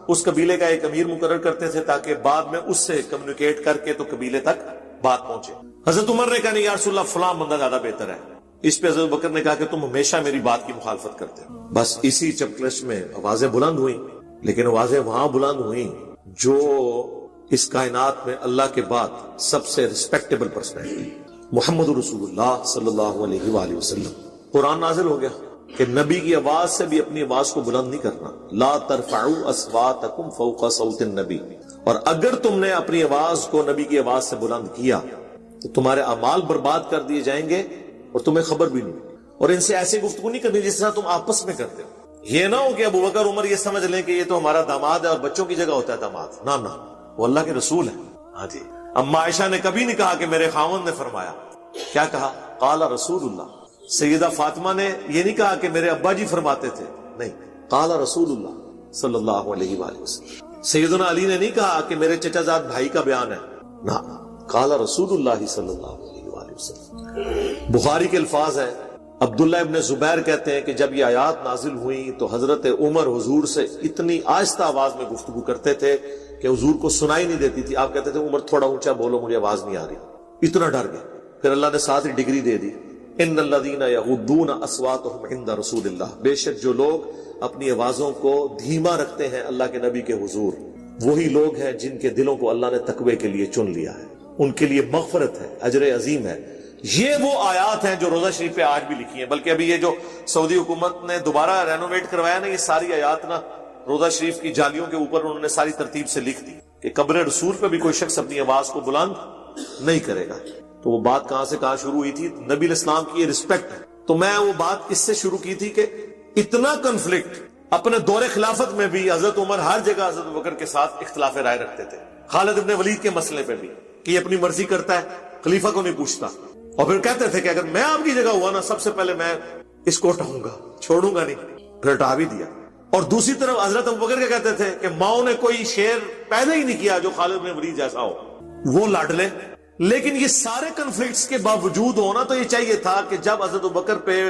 اس قبیلے کا ایک امیر مقرر کرتے تھے تاکہ بعد میں اس سے کمیونیکیٹ کر کے تو قبیلے تک بات پہنچے. حضرت عمر نے کہا نہیں یا رسول اللہ فلاں بندہ زیادہ بہتر ہے. اس پہ حضرت بکر نے کہا کہ تم ہمیشہ میری بات کی مخالفت کرتے ہو. بس اسی چپکلش میں آوازیں بلند ہوئیں, لیکن آوازیں وہاں بلند ہوئیں جو اس کائنات میں اللہ کے بعد سب سے ریسپیکٹیبل پرسنالٹی محمد رسول اللہ صلی اللہ علیہ وآلہ وسلم. قرآن نازل ہو گیا کہ نبی کی آواز سے بھی اپنی آواز کو بلند نہیں کرنا, لا ترفعوا اصواتکم فوق صوت النبی. اور اگر تم نے اپنی آواز کو نبی کی آواز سے بلند کیا تو تمہارے اعمال برباد کر دیے جائیں گے اور تمہیں خبر بھی نہیں. اور ان سے ایسی گفتگو نہیں کرنی جس طرح تم آپس میں کرتے ہو. یہ نہ ہو کہ ابو بکر عمر یہ سمجھ لیں کہ یہ تو ہمارا داماد ہے اور بچوں کی جگہ ہوتا ہے داماد. نہ وہ اللہ کے رسول ہے. ہاں جی, اما عائشہ نے کبھی نہیں کہا کہ میرے خاوند نے فرمایا. کیا کہا؟ قال رسول اللہ. سیدہ فاطمہ نے یہ نہیں کہا کہ میرے ابا جی فرماتے تھے, نہیں, قال رسول اللہ صلی اللہ علیہ وآلہ وسلم. سیدنا علی نے نہیں کہا کہ میرے چچا زاد بھائی کا بیان ہے, نہ, قال رسول اللہ صلی اللہ علیہ وآلہ وسلم. بخاری کے الفاظ ہیں, عبداللہ ابن زبیر کہتے ہیں کہ جب یہ آیات نازل ہوئیں تو حضرت عمر حضور سے اتنی آہستہ آواز میں گفتگو کرتے تھے کہ حضور کو سنائی نہیں دیتی تھی. آپ کہتے تھے عمر تھوڑا اونچا بولو, مجھے آواز نہیں آ رہی. اتنا ڈر گئے. پھر اللہ نے ساتھ ہی ڈگری دے دی, ان الذین یغضون اصواتهم عند رسول اللہ. بے شک جو لوگ اپنی آوازوں کو دھیما رکھتے ہیں اللہ کے نبی کے حضور, وہی لوگ ہیں جن کے دلوں کو اللہ نے تقوی کے لیے چن لیا ہے. ان کے لیے مغفرت ہے, اجر عظیم ہے. یہ وہ آیات ہیں جو روزہ شریف پہ آج بھی لکھی ہیں. بلکہ ابھی یہ جو سعودی حکومت نے دوبارہ رینوویٹ کروایا نا, یہ ساری آیات نا روزہ شریف کی جالیوں کے اوپر انہوں نے ساری ترتیب سے لکھ دی کہ قبر رسول پہ بھی کوئی شخص اپنی آواز کو بلند نہیں کرے گا. تو وہ بات کہاں سے کہاں شروع ہوئی تھی؟ نبی علیہ السلام کی یہ رسپیکٹ ہے. تو میں وہ بات اس سے شروع کی تھی کہ اتنا کنفلکٹ اپنے دور خلافت میں بھی حضرت عمر ہر جگہ حضرت بکر کے ساتھ اختلاف رائے رکھتے تھے. خالد ابن ولید کے مسئلے پہ بھی کہ یہ اپنی مرضی کرتا ہے, خلیفہ کو نہیں پوچھتا. اور پھر کہتے تھے کہ اگر میں آپ کی جگہ ہوا نا, سب سے پہلے میں اس کو ہٹاؤں گا, چھوڑوں گا نہیں. پھر ہٹا بھی دیا. اور دوسری طرف حضرت ابوبکر کے کہتے تھے کہ ماؤں نے کوئی شیر پیدا ہی نہیں کیا جو خالد بن ولید جیسا ہو, وہ لاڈلے. لیکن یہ سارے کنفلکٹس کے باوجود ہونا تو یہ چاہیے تھا کہ جب حضرت ابوبکر پہ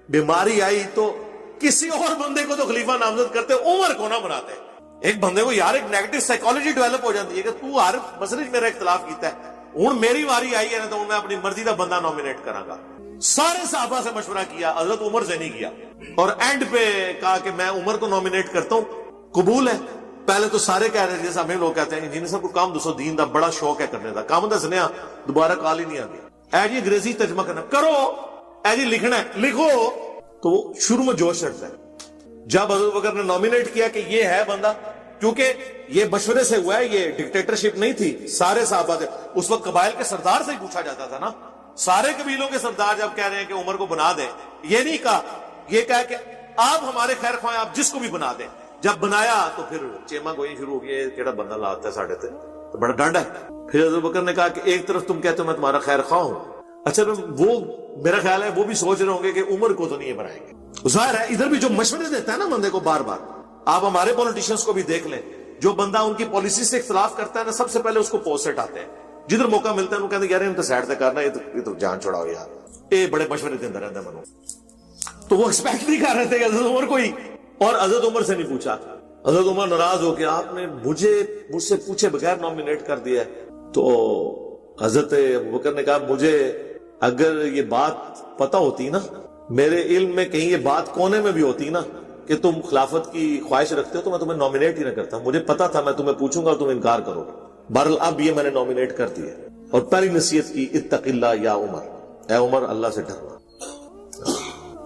بیماری آئی تو کسی اور بندے کو تو خلیفہ نامزد کرتے, عمر کو نہ بناتے. ایک بندے کو یار ایک نیگیٹو سائیکالوجی ڈیولپ ہو جاتی ہے کہ تو ہر مسئلے میں میرا اختلاف کیتا ہے, ہوں میری واری آئی ہے نا تو میں اپنی مرضی کا بندہ نامینیٹ کراں گا. سارے صحابہ سے مشورہ کیا, حضرت عمر سے نہیں کیا, اور اینڈ پہ کہا کہ میں عمر کو نامینیٹ کرتا ہوں. قبول ہے. پہلے تو سارے کہہ رہے تھے, جیسے ہمیں لوگ کہتے ہیں جن سب کو کام دوسو دین دا بڑا شوق ہے کرنے دا, کام دا سنیا دوبارہ کال ہی نہیں آتی. اے جی انگریزی ترجمہ کرنا کرو, اے جی لکھنا ہے لکھو. تو شروع میں جوش چڑھتا ہے. جب حضرت بکر نے نامینیٹ کیا کہ یہ ہے بندہ, کیونکہ یہ مشورے سے ہوا ہے, یہ ڈکٹیٹرشپ نہیں تھی, سارے صحابہ تھے. اس وقت قبائل کے سردار سے ہی پوچھا جاتا تھا نا. سارے قبیلوں کے سردار جب کہہ رہے ہیں کہ عمر کو بنا دیں, یہ نہیں کہا, یہ کہا کہ آپ ہمارے خیر خواہ, آپ جس کو بھی بنا دیں, جب بنایا تو پھر چیما گوئی شروع ہو گئی کیڑا بندہ لاتا ہے ساڑھے تے تو بڑا ڈانڈا ہے. پھر حضرت بکر نے کہا کہ ایک طرف تم کہتے ہو میں تمہارا خیر خواہ ہوں, اچھا وہ میرا خیال ہے وہ بھی سوچ رہے ہوں گے کہ عمر کو تو نہیں بنائیں گے. ظاہر ہے ادھر بھی جو مشورے دیتا ہے نا بندے کو بار بار, آپ ہمارے پولیٹیشنز کو بھی دیکھ لیں, جو بندہ ان کی پالیسی سے اختلاف کرتا ہے نا سب سے پہلے اس کو پوسٹ ہٹاتے ہیں, جدھر موقع ملتا ہے وہ کہتے ہیں یار تو سائڈ سے کرنا, یہ تو جان چھڑاؤ یار, یہ بڑے مشورے دیتا رہتا ہے منو. تو وہ ایکسپیکٹ نہیں کر رہے تھے کہ حضرت عمر کوئی, اور حضرت عمر سے نہیں پوچھا. حضرت عمر ناراض ہو کے آپ نے مجھ سے پوچھے بغیر نامینیٹ کر دیا ہے. تو حضرت ابوبکر نے کہا مجھے اگر یہ بات پتہ ہوتی نا, میرے علم میں کہیں یہ بات کونے میں بھی ہوتی نا کہ تم خلافت کی خواہش رکھتے ہو تو میں تمہیں نامینیٹ ہی نہ کرتا. مجھے پتا تھا میں تمہیں پوچھوں گا اور تم انکار کرو. بہرحال اب یہ میں نے نامینیٹ کر دیا. اور پہلی نصیحت کی اتق اللہ یا عمر, اے عمر اللہ سے ڈرنا,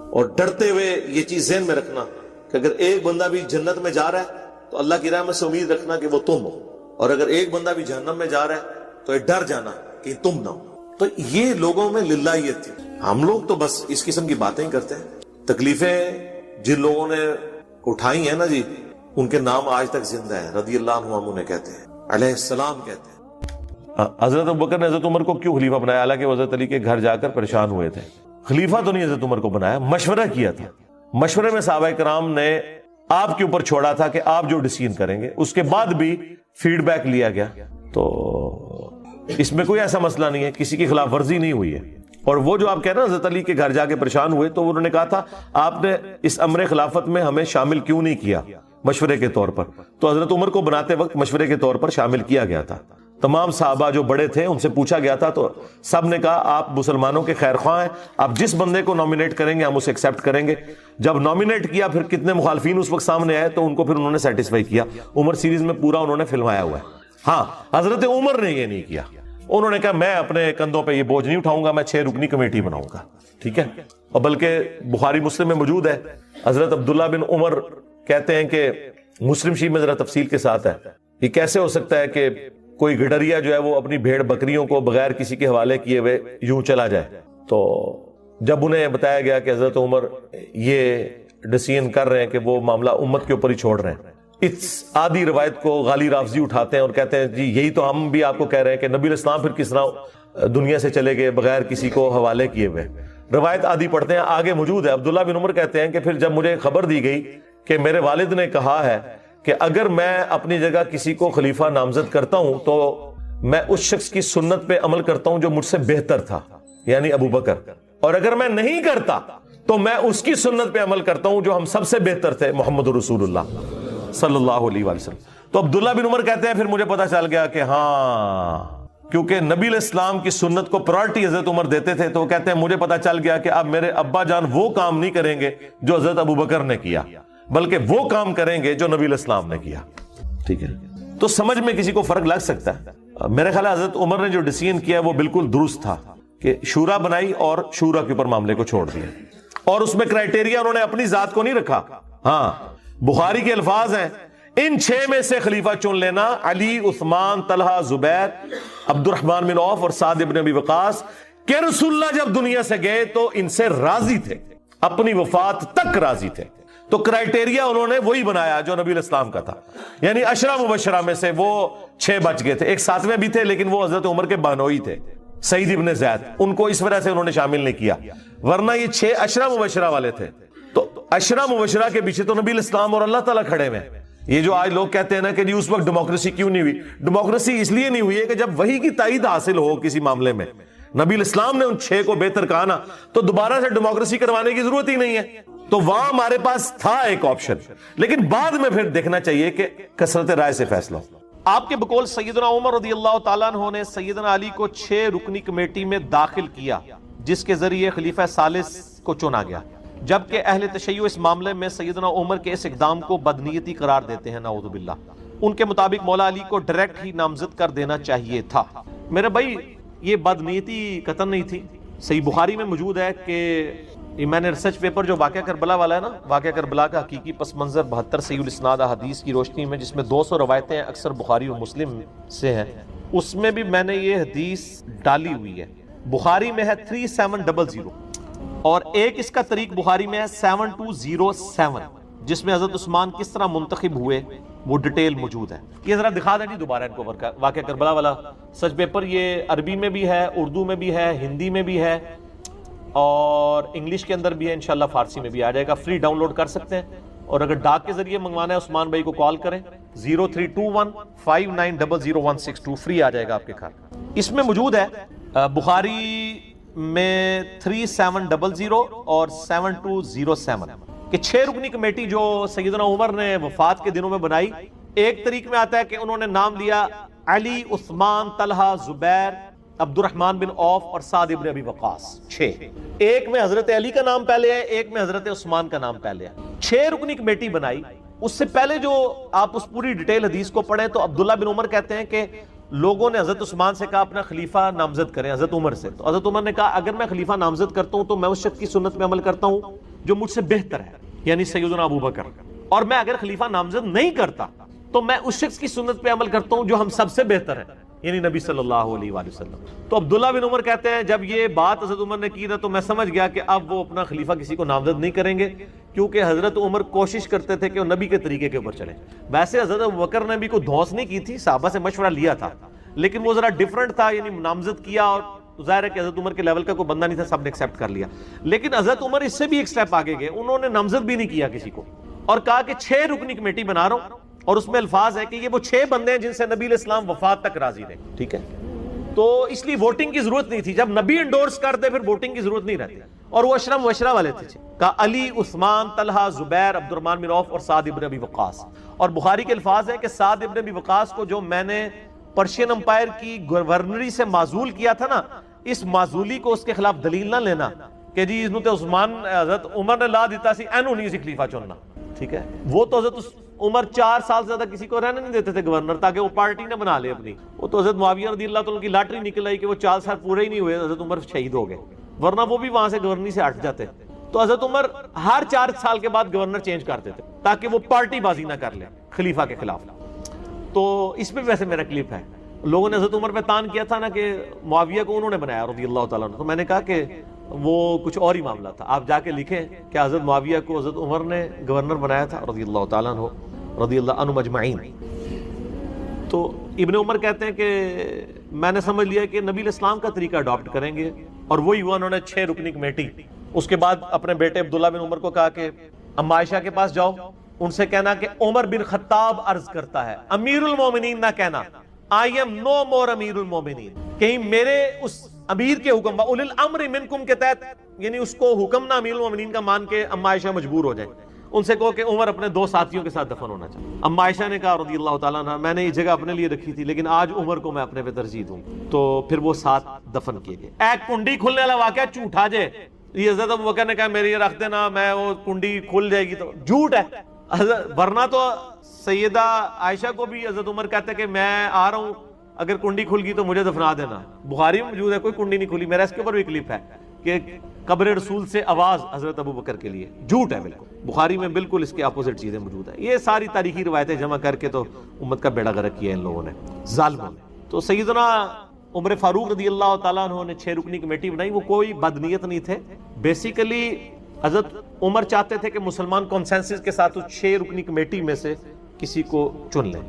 اور ڈرتے ہوئے یہ چیز ذہن میں رکھنا کہ اگر ایک بندہ بھی جنت میں جا رہا ہے تو اللہ کی رحمت سے امید رکھنا کہ وہ تم ہو, اور اگر ایک بندہ بھی جہنم میں جا رہا ہے تو یہ ڈر جانا کہ تم نہ ہو. تو یہ لوگوں میں للہیت تھی. ہم لوگ تو بس اس قسم کی باتیں ہی کرتے ہیں. تکلیفیں جن لوگوں نے اٹھائی ہیں نا جی, ان کے نام آج تک زندہ ہیں. رضی اللہ عنہ ہم انہیں کہتے ہیں, علیہ السلام کہتے ہیں. حضرت ابوبکر نے حضرت عمر کو کیوں خلیفہ بنایا, حالانکہ وہ حضرت علی کے گھر جا کر پریشان ہوئے تھے. خلیفہ تو نہیں حضرت عمر کو بنایا, مشورہ کیا تھا. مشورے میں صحابہ کرام نے آپ کے اوپر چھوڑا تھا کہ آپ جو ڈیسیژن کریں گے. اس کے بعد بھی فیڈ بیک لیا گیا, تو اس میں کوئی ایسا مسئلہ نہیں ہے, کسی کی خلاف ورزی نہیں ہوئی ہے. اور وہ جو آپ کہہ رہے ہیں حضرت علی کے گھر جا کے پریشان ہوئے, تو انہوں نے کہا تھا آپ نے اس امر خلافت میں ہمیں شامل کیوں نہیں کیا مشورے کے طور پر. تو حضرت عمر کو بناتے وقت مشورے کے طور پر شامل کیا گیا تھا. تمام صحابہ جو بڑے تھے ان سے پوچھا گیا تھا, تو سب نے کہا آپ مسلمانوں کے خیر خواہ ہیں, آپ جس بندے کو نامینیٹ کریں گے ہم اسے ایکسیپٹ کریں گے. جب نامینیٹ کیا پھر کتنے مخالفین اس وقت سامنے آئے تو ان کو پھر انہوں نے سیٹسفائی کیا. عمر سیریز میں پورا انہوں نے فلمایا ہوا ہے. ہاں حضرت عمر نے یہ نہیں کیا, انہوں نے کہا میں اپنے کندھوں پہ یہ بوجھ نہیں اٹھاؤں گا, میں 6 رکنی کمیٹی بناؤں گا. ٹھیک ہے, اور بلکہ بخاری مسلم میں موجود ہے, حضرت عبداللہ بن عمر کہتے ہیں کہ مسلم شریف میں ذرا تفصیل کے ساتھ ہے, یہ کیسے ہو سکتا ہے کہ کوئی گڈریا جو ہے وہ اپنی بھیڑ بکریوں کو بغیر کسی کے حوالے کیے ہوئے یوں چلا جائے. تو جب انہیں بتایا گیا کہ حضرت عمر یہ ڈیسیژن کر رہے ہیں کہ وہ معاملہ امت کے اوپر ہی چھوڑ رہے ہیں, اس آدھی روایت کو غالی رافضی اٹھاتے ہیں اور کہتے ہیں جی یہی تو ہم بھی آپ کو کہہ رہے ہیں کہ نبی الاسلام پھر کس طرح دنیا سے چلے گئے بغیر کسی کو حوالے کیے ہوئے. روایت آدھی پڑھتے ہیں, آگے موجود ہے. عبداللہ بن عمر کہتے ہیں کہ پھر جب مجھے خبر دی گئی کہ میرے والد نے کہا ہے کہ اگر میں اپنی جگہ کسی کو خلیفہ نامزد کرتا ہوں تو میں اس شخص کی سنت پہ عمل کرتا ہوں جو مجھ سے بہتر تھا, یعنی ابو بکر, اور اگر میں نہیں کرتا تو میں اس کی سنت پہ عمل کرتا ہوں جو ہم سب سے بہتر تھے, محمد رسول اللہ صلی اللہ علیہ وسلم. تو عبداللہ بن عمر کہتے ہیں پھر مجھے پتا چل گیا کہ ہاں, کیونکہ نبی علیہ السلام کی سنت کو پرائرٹی حضرت عمر دیتے تھے, تو وہ کہتے ہیں مجھے پتا چل گیا کہ اب میرے ابا جان وہ کام نہیں کریں گے جو حضرت ابو بکر نے کیا, بلکہ وہ کام کریں گے جو نبی علیہ السلام نے کیا. ٹھیک ہے, تو سمجھ میں کسی کو فرق لگ سکتا ہے. میرے خیال ہے حضرت عمر نے جو ڈیسیژن کیا وہ بالکل درست تھا کہ شورا بنائی اور شورا کے اوپر معاملے کو چھوڑ دیا, اور اس میں کرائٹیریا انہوں نے اپنی ذات کو نہیں رکھا. ہاں بخاری کے الفاظ ہیں, ان 6 میں سے خلیفہ چن لینا, علی, عثمان, طلحہ, زبیر, عبد الرحمن بن عوف اور سعد بن ابی وقاص, کہ رسول اللہ جب دنیا سے گئے تو ان سے راضی تھے, اپنی وفات تک راضی تھے. تو کرائٹیریا انہوں نے وہی بنایا جو نبی علیہ السلام کا تھا, یعنی 10 مبشرہ میں سے وہ 6 بچ گئے تھے. ایک 7ویں بھی تھے لیکن وہ حضرت عمر کے بانوئی تھے, سعید ابن زید, ان کو اس وجہ سے انہوں نے شامل نہیں کیا, ورنہ یہ 6 10 مبشرہ والے تھے. تو 10 مبشرہ کے پیچھے تو نبی علیہ السلام اور اللہ تعالیٰ کھڑے ہوئے. یہ جو آج لوگ کہتے ہیں نا کہ اس وقت ڈیموکریسی کیوں نہیں ہوئی, ڈیموکریسی اس لیے نہیں ہوئی ہے کہ جب وحی کی تائید حاصل ہو کسی معاملے میں, نبی علیہ السلام نے ان 6 کو بہتر کہا نا, تو دوبارہ سے ڈیموکریسی کروانے کی ضرورت ہی نہیں ہے. تو وہاں ہمارے پاس تھا ایک آپشن, لیکن بعد میں پھر دیکھنا چاہیے کہ کثرت رائے سے فیصلہ ہو. آپ کے بقول سیدنا عمر رضی اللہ تعالیٰ عنہ نے سیدنا علی کو 6 رکنی کمیٹی میں داخل کیا, جس کے ذریعے خلیفہ ثالث کو چنا گیا, جبکہ اہل تشیع اس معاملے میں سیدنا عمر کے اس اقدام کو بدنیتی قرار دیتے ہیں, نعوذ باللہ. ان کے مطابق مولا علی کو ڈائریکٹ ہی نامزد کر دینا چاہیے تھا. میرے بھائی یہ بدنیتی قطعاً نہیں تھی. صحیح بخاری میں موجود ہے کہ میں نے ریسرچ پیپر جو واقعہ کربلا والا ہے نا, واقعہ کربلا کا حقیقی پس منظر 72 صحیح الاسناد حدیث کی روشنی میں, جس میں 200 روایتیں اکثر بخاری اور مسلم سے ہیں, اس میں بھی میں نے یہ حدیث ڈالی ہوئی ہے. بخاری میں ہے 3700 اور ایک اس کا طریق بخاری میں ہے 7207. جس میں حضرت عثمان کس طرح منتخب ہوئے وہ ڈیٹیل موجود ہے. یہ ذرا دکھا دیں جی دوبارہ ان کو واقعہ کربلا والا سچ پیپر. یہ عربی میں بھی ہے, اردو میں بھی ہے, ہندی میں بھی ہے اور انگلش کے اندر بھی ہے, انشاءاللہ فارسی میں بھی آ جائے گا. فری ڈاؤن لوڈ کر سکتے ہیں, اور اگر ڈاک کے ذریعے منگوانا ہے عثمان بھائی کو کال کریں 032159000162, فری آ جائے گا آپ کے گھر. اس میں موجود ہے بخاری میں 3700 اور 7207 کہ 6 رکنی کمیٹی جو سیدنا عمر نے وفات کے دنوں میں بنائی. ایک طریق میں آتا ہے کہ انہوں نے نام لیا علی, عثمان, طلحہ, زبیر, عبد الرحمن بن عوف اور سعد ابن ابی وقاص. 6. ایک میں حضرت علی کا نام پہلے ہے, ایک میں حضرت عثمان کا نام پہلے ہے. 6 رکنی کمیٹی بنائی. اس سے پہلے جو آپ اس پوری ڈیٹیل حدیث کو پڑھیں تو عبداللہ بن عمر کہتے ہیں کہ لوگوں نے حضرت عثمان سے کہا اپنا خلیفہ نامزد کریں حضرت عمر سے. تو حضرت عمر نے کہا اگر میں خلیفہ نامزد کرتا ہوں تو میں اس شخص کی سنت پہ عمل کرتا ہوں جو مجھ سے بہتر ہے, یعنی سیدنا ابو بکر, اور میں اگر خلیفہ نامزد نہیں کرتا تو میں اس شخص کی سنت پہ عمل کرتا ہوں جو ہم سب سے بہتر ہے, یعنی نبی صلی اللہ علیہ وآلہ وسلم. تو عبداللہ بن عمر کہتے ہیں جب یہ بات حضرت عمر نے کی تھا تو میں سمجھ گیا کہ اب وہ اپنا خلیفہ کسی کو نامزد نہیں کریں گے, کیونکہ حضرت عمر کوشش کرتے تھے کہ وہ نبی کے طریقے کے اوپر چلیں. ویسے حضرت ابو بکر نے بھی کوئی دھوس نہیں کی تھی, صحابہ سے مشورہ لیا تھا, لیکن وہ ذرا ڈیفرنٹ تھا, یعنی نامزد کیا اور ظاہر ہے کہ حضرت عمر کے لیول کا کوئی بندہ نہیں تھا, سب نے ایکسیپٹ کر لیا. لیکن حضرت عمر اس سے بھی ایک سٹیپ آگے گئے, انہوں نے نامزد بھی نہیں کیا کسی کو اور کہا کہ 6 رکنی کمیٹی بنا رہا ہوں, اور اس میں الفاظ ہے کہ یہ وہ 6 بندے ہیں جن سے نبی علیہ السلام وفات تک راضی رہے. ٹھیک ہے, تو اس لیے ووٹنگ کی ضرورت نہیں تھی. جب نبی انڈورس کرتے پھر ووٹنگ کی ضرورت نہیں رہتی, اور وہ اشرم وشرا والے تھے. کہا علی, عثمان, طلحہ, زبیر, عبد الرحمن بن عوف اور سعد ابن ابی وقاص. اور بخاری کے الفاظ ہے کہ سعد ابن ابی وقاص کو جو میں نے پرشین امپائر کی گورنری سے معزول کیا تھا نا, اس معزولی کو اس کے خلاف دلیل نہ لینا کہ جی اس نے عثمان حضرت عمر نے لا دیتا سی اینو نہیں سی خلیفہ چننا. ٹھیک ہے, وہ تو حضرت عمر 4 سال سے زیادہ کسی کو رہنے نہیں دیتے تھے گورنر, تاکہ وہ پارٹی نہ بنا لے اپنی. وہ تو حضرت معاویہ رضی اللہ تعالیٰ کی لاٹری نکل آئی کہ وہ 4 سال پورے ہی نہیں ہوئے, حضرت عمر شہید ہو گئے, ورنہ وہ بھی وہاں سے گورنری سے ہٹ جاتے. تو حضرت عمر ہر 4 سال کے بعد گورنر چینج کرتے تھے تاکہ وہ پارٹی بازی نہ کر لے خلیفہ کے خلاف. تو اس میں ویسے میرا کلپ ہے, لوگوں نے حضرت عمر پہ تان کیا تھا نا کہ معاویہ کو انہوں نے بنایا رضی اللہ تعالیٰ عنہ, تو میں نے کہا کہ وہ کچھ اور ہی معاملہ تھا. آپ جا کے لکھیں کہ حضرت معاویہ کو حضرت عمر نے گورنر بنایا تھا رضی اللہ تعالیٰ عنہ رضی اللہ عنہ مجمعین. تو ابن عمر کہتے ہیں کہ میں نے سمجھ لیا کہ نبی علیہ السلام کا طریقہ اڈاپٹ کریں گے, اور وہی ہوا, انہوں نے 6 رکنی کمیٹی. اس کے بعد اپنے بیٹے عبداللہ بن عمر کو کہا کہ اما عائشہ کے پاس جاؤ, ان سے کہنا کہ عمر بن خطاب عرض کرتا ہے, امیر المومنین نہ کہنا, I am no more امیر المومنین, کہیں میرے اس امیر کے حکم اولي الامر منکم کے تحت, یعنی اس کو حکم نہ امیر المومنین کا مان کے اما عائشہ مجبور ہو جائے. ان سے کہو کہ عمر اپنے 2 ساتھیوں کے ساتھ دفن ہونا چاہیے. اما عائشہ نے کہا رضی اللہ تعالیٰ عنہ میں نے یہ جگہ اپنے لیے رکھی تھی, لیکن آج عمر کو میں اپنے پہ ترجیح دوں. تو پھر وہ 7 دفن کیے گئے. ایک کنڈی کھلنے والا واقعہ جھوٹا جے, یہ حضرت ابو بکر نے کہا میری یہ رکھ دینا, میں وہ کنڈی کھل جائے گی, تو جھوٹ ہے. ورنہ تو سیدہ عائشہ کو بھی حضرت عمر کہتے کہ میں آ رہا ہوں, اگر کنڈی کھل گئی تو مجھے دفنا دینا. بخاری میں موجود ہے, کوئی کنڈی نہیں کھلی. میرا اس کے اوپر بھی کلپ ہے کہ قبر رسول سے آواز حضرت ابو بکر کے لیے. جھوٹ ہے بالکل, بخاری میں بالکل اس کے اپوزٹ چیزیں موجود ہیں. یہ ساری تاریخی روایتیں جمع کر کے تو امت کا بیڑا غرق کیا ان لوگوں نے, ظالموں نے. تو سیدنا عمر فاروق رضی اللہ تعالیٰ عنہ نے 6 رکنی کمیٹی بنائی. وہ کوئی بدنیت نہیں تھے, بیسیکلی حضرت عمر چاہتے تھے کہ مسلمان کنسنسس کے ساتھ 6 رکنی کمیٹی میں سے کسی کو چن لیں.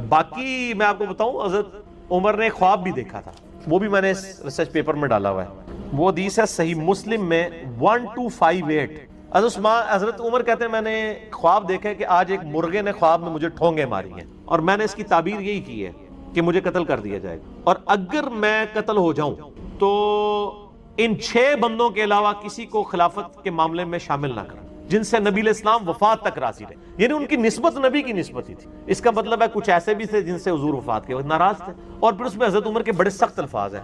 باقی میں آپ کو بتاؤں, حضرت عمر نے خواب بھی دیکھا تھا, وہ بھی میں نے اس ریسرچ پیپر میں ڈالا ہوا ہے. وہ حدیث ہے صحیح مسلم میں 1258. حضرت عمر کہتے ہیں میں نے خواب دیکھا ہے کہ آج ایک مرغے نے خواب میں مجھے ٹھونگے ماری ہیں, اور میں نے اس کی تعبیر یہی کی ہے کہ مجھے قتل کر دیا جائے گا, اور اگر میں قتل ہو جاؤں تو ان 6 بندوں کے علاوہ کسی کو خلافت کے معاملے میں شامل نہ کریں جن سے نبی علیہ السلام وفات تک راضی رہے. یعنی ان کی نسبت نبی کی نسبت ہی تھی. اس کا مطلب ہے کچھ ایسے بھی تھے جن سے حضور وفات کے وقت ناراض تھے. اور پھر اس میں حضرت عمر کے بڑے سخت الفاظ ہیں.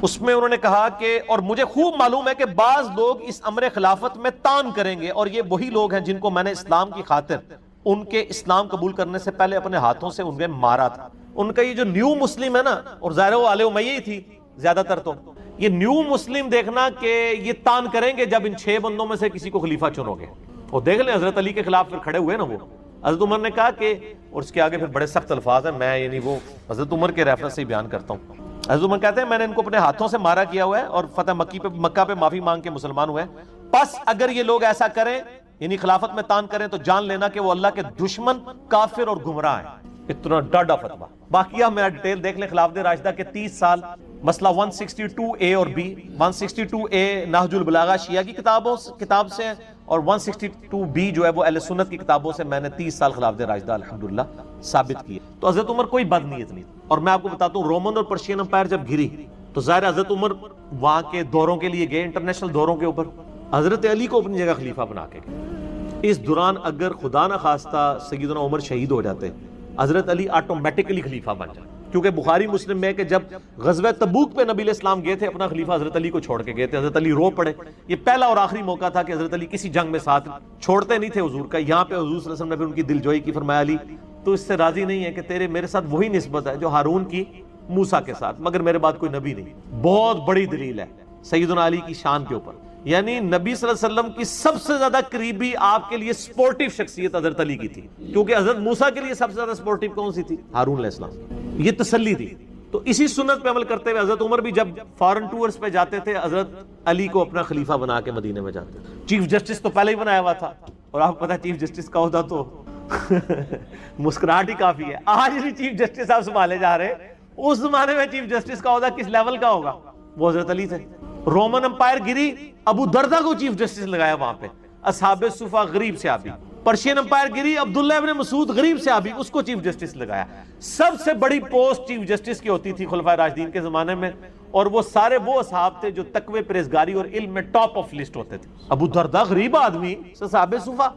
اس میں انہوں نے کہا کہ اور مجھے خوب معلوم ہے کہ بعض لوگ اس امر خلافت میں تان کریں گے, اور یہ وہی لوگ ہیں جن کو میں نے اسلام کی خاطر ان کے اسلام قبول کرنے سے پہلے اپنے ہاتھوں سے انہیں مارا تھا. ان کا یہ جو نیو مسلم ہے نا, اور ظاہر وہ آل امیہ ہی تھی زیادہ تر, تو یہ نیو مسلم دیکھنا کہ یہ تان کریں گے جب ان 6 بندوں میں سے کسی کو خلیفہ چنو گے. اور دیکھ لیں حضرت علی کے خلاف پھر کھڑے ہوئے نا وہ. حضرت عمر نے کہا کہ, اور اس کے آگے پھر بڑے سخت الفاظ ہیں, میں یعنی وہ حضرت عمر کے ریفرنس سے ہی بیان کرتا ہوں. حضرت عمر کہتے ہیں میں نے ان کو اپنے ہاتھوں سے مارا کیا ہوا ہے اور فتح مکہ پہ معافی مانگ کے مسلمان ہوئے ہیں. پس اگر یہ لوگ ایسا کریں یعنی خلافت میں تان کریں تو جان لینا کہ وہ اللہ کے دشمن، کافر اور گمراہ ہیں. اتنا ڈاڈا فتویٰ. باقی آپ میرا ڈیٹیل دیکھ لیں خلافت راشدہ کے 30 سال. مسئلہ 162A اور B. 162A نہج البلاغہ شیعہ کی کتاب سے ہے، اور 162B جو ہے وہ اہل سنت کی کتابوں سے میں نے 30 سال خلافت راشدہ الحمدللہ ثابت کی. تو حضرت عمر کوئی بد نیت نہیں. اور میں آپ کو بتاتا ہوں، رومن اور پرشین امپائر جب گری تو ظاہر حضرت عمر وہاں کے دوروں کے لیے گئے، انٹرنیشنل دوروں کے اوپر. حضرت علی کو اپنی جگہ خلیفہ بنا کے گئے. اس دوران اگر خدا نہ خواستہ سیدنا عمر شہید ہو جاتے، حضرت علی آٹومیٹکلی خلیفہ بن جاتے. کیونکہ بخاری مسلم میں کہ جب غزوہ تبوک پہ نبی علیہ السلام گئے تھے، اپنا خلیفہ حضرت علی کو چھوڑ کے گئے تھے. حضرت علی رو پڑے. یہ پہلا اور آخری موقع تھا کہ حضرت علی کسی جنگ میں ساتھ چھوڑتے نہیں تھے حضور کا. یہاں پہ حضور صلی اللہ علیہ وسلم نے پھر ان کی دلجوئی کی. فرمایا علی تو اس سے راضی نہیں ہے کہ تیرے میرے ساتھ وہی نسبت ہے جو ہارون کی موسیٰ کے ساتھ، مگر میرے بعد کوئی نبی نہیں. بہت بڑی دلیل ہے سیدنا علی کی شان کے اوپر. یعنی نبی صلی اللہ علیہ وسلم کی سب سے زیادہ قریبی آپ کے لیے سپورٹیو شخصیت حضرت علی کی تھی، کیونکہ حضرت موسیٰ کے لیے سب سے زیادہ سپورٹیو کون سی تھی؟ ہارون علیہ السلام. یہ تسلی تھی. تو اسی سنت پہ عمل کرتے ہوئے حضرت عمر بھی جب فارن ٹورز پہ جاتے تھے، حضرت علی کو اپنا خلیفہ بنا کے مدینے میں جاتے تھے. چیف جسٹس تو پہلے ہی بنایا ہوا تھا، اور آپ پتہ چیف جسٹس کا عہدہ تو مسکراہٹ ہی کافی ہے. آج بھی چیف جسٹس آپ سنبھالے جا رہے، اس زمانے میں چیف جسٹس کا عہدہ کس لیول کا ہوگا؟ وہ حضرت علی تھے. رومن امپائر گری، ابو دردہ کو چیف جسٹس لگایا وہاں پہ، اصحاب صفا غریب صحابی. پرشین امپائر گری، عبداللہ ابن مسعود غریب صحابی، اس کو چیف جسٹس لگایا. سب سے بڑی پوسٹ چیف جسٹس کی ہوتی تھی خلفائے راشدین کے زمانے میں، اور وہ سارے وہ اصحاب تھے جو تقوی، پرہیزگاری اور علم میں ٹاپ آف لسٹ ہوتے تھے. ابو دردہ غریب آدمی، اصحاب صفا.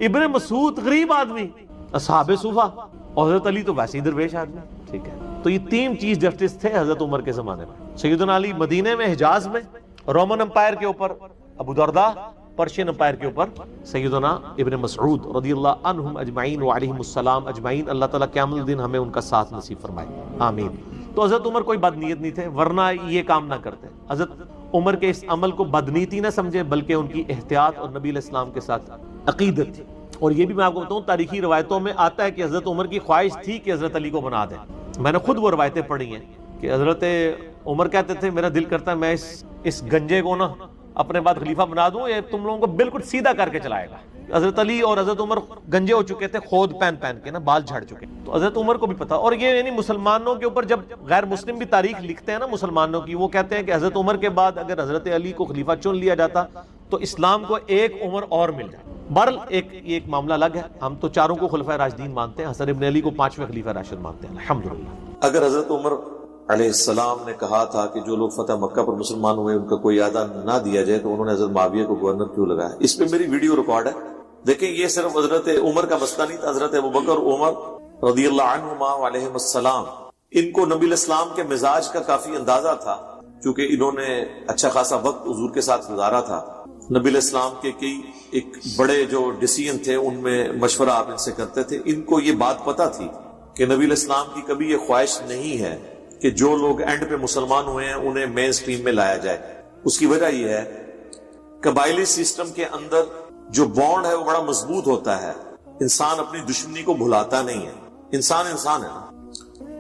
ابن مسعود غریب آدمی، اصحاب صفا. اور حضرت علی تو ویسے ہی درویش آدمی. ٹھیک ہے. تو یہ 3 چیف جسٹس تھے حضرت عمر کے زمانے میں. سیدنا علی مدینے میں، حجاز میں. رومن امپائر کے اوپر ابو دردہ، پرشین امپائر کے اوپر سیدنا ابن مسعود رضی اللہ عنہم اجمعین وعلیہم السلام اجمعین. اللہ تعالیٰ قیامت الدین ہمیں ان کا ساتھ نصیب فرمائے، آمین. تو حضرت عمر کوئی بد نیت نہیں تھے، ورنہ یہ کام نہ کرتے. حضرت عمر کے اس عمل کو بد نیتی نہ سمجھے، بلکہ ان کی احتیاط اور نبی علیہ السلام کے ساتھ عقیدت تھی. اور یہ بھی میں آپ کو بتاؤں، تاریخی روایتوں میں آتا ہے کہ حضرت عمر کی خواہش تھی کہ حضرت علی کو بنا دیں. میں نے خود وہ روایتیں پڑھی ہیں کہ حضرت عمر کہتے تھے میرا دل کرتا ہے میں اس گنجے کو نا اپنے بعد خلیفہ بنا دوں، یہ تم لوگوں کو بالکل سیدھا کر کے چلائے گا. حضرت علی اور حضرت عمر گنجے ہو چکے تھے، خود پہن کے نا بال جھڑ چکے. تو حضرت عمر کو بھی پتا. اور یہ یعنی مسلمانوں کے اوپر جب غیر مسلم بھی تاریخ لکھتے ہیں نا مسلمانوں کی، وہ کہتے ہیں کہ حضرت عمر کے بعد اگر حضرت علی کو خلیفہ چن لیا جاتا تو اسلام کو ایک عمر اور مل جائے. بہرحال ایک معاملہ الگ ہے. ہم تو چاروں کو خلفائے راشدین مانتے ہیں، حسن ابن علی کو 5ویں خلیفہ راشد مانتے ہیں الحمدللہ. اگر حضرت عمر علیہ السلام نے کہا تھا کہ جو لوگ فتح مکہ پر مسلمان ہوئے ان کا کوئی اعادہ نہ دیا جائے، تو انہوں نے حضرت معاویہ کو گورنر کیوں لگایا؟ اس پہ میری ویڈیو ریکارڈ ہے، دیکھیں. یہ صرف حضرت عمر کا مسئلہ نہیں تھا. حضرت ابوبکر عمر رضی اللہ عنہما علیہم السلام، ان کو نبی علیہ السلام کے مزاج کا کافی اندازہ تھا، کیونکہ انہوں نے اچھا خاصا وقت حضور کے ساتھ گزارا تھا. نبی علیہ السلام کے کئی ایک بڑے جو ڈیسیژن تھے ان میں مشورہ آپ ان سے کرتے تھے. ان کو یہ بات پتا تھی کہ نبی علیہ السلام کی کبھی یہ خواہش نہیں ہے کہ جو لوگ اینڈ پہ مسلمان ہوئے ہیں انہیں مین سٹریم میں لایا جائے. اس کی وجہ یہ ہے قبائلی سسٹم کے اندر جو بانڈ ہے وہ بڑا مضبوط ہوتا ہے. انسان اپنی دشمنی کو بھلاتا نہیں ہے. انسان ہے نا.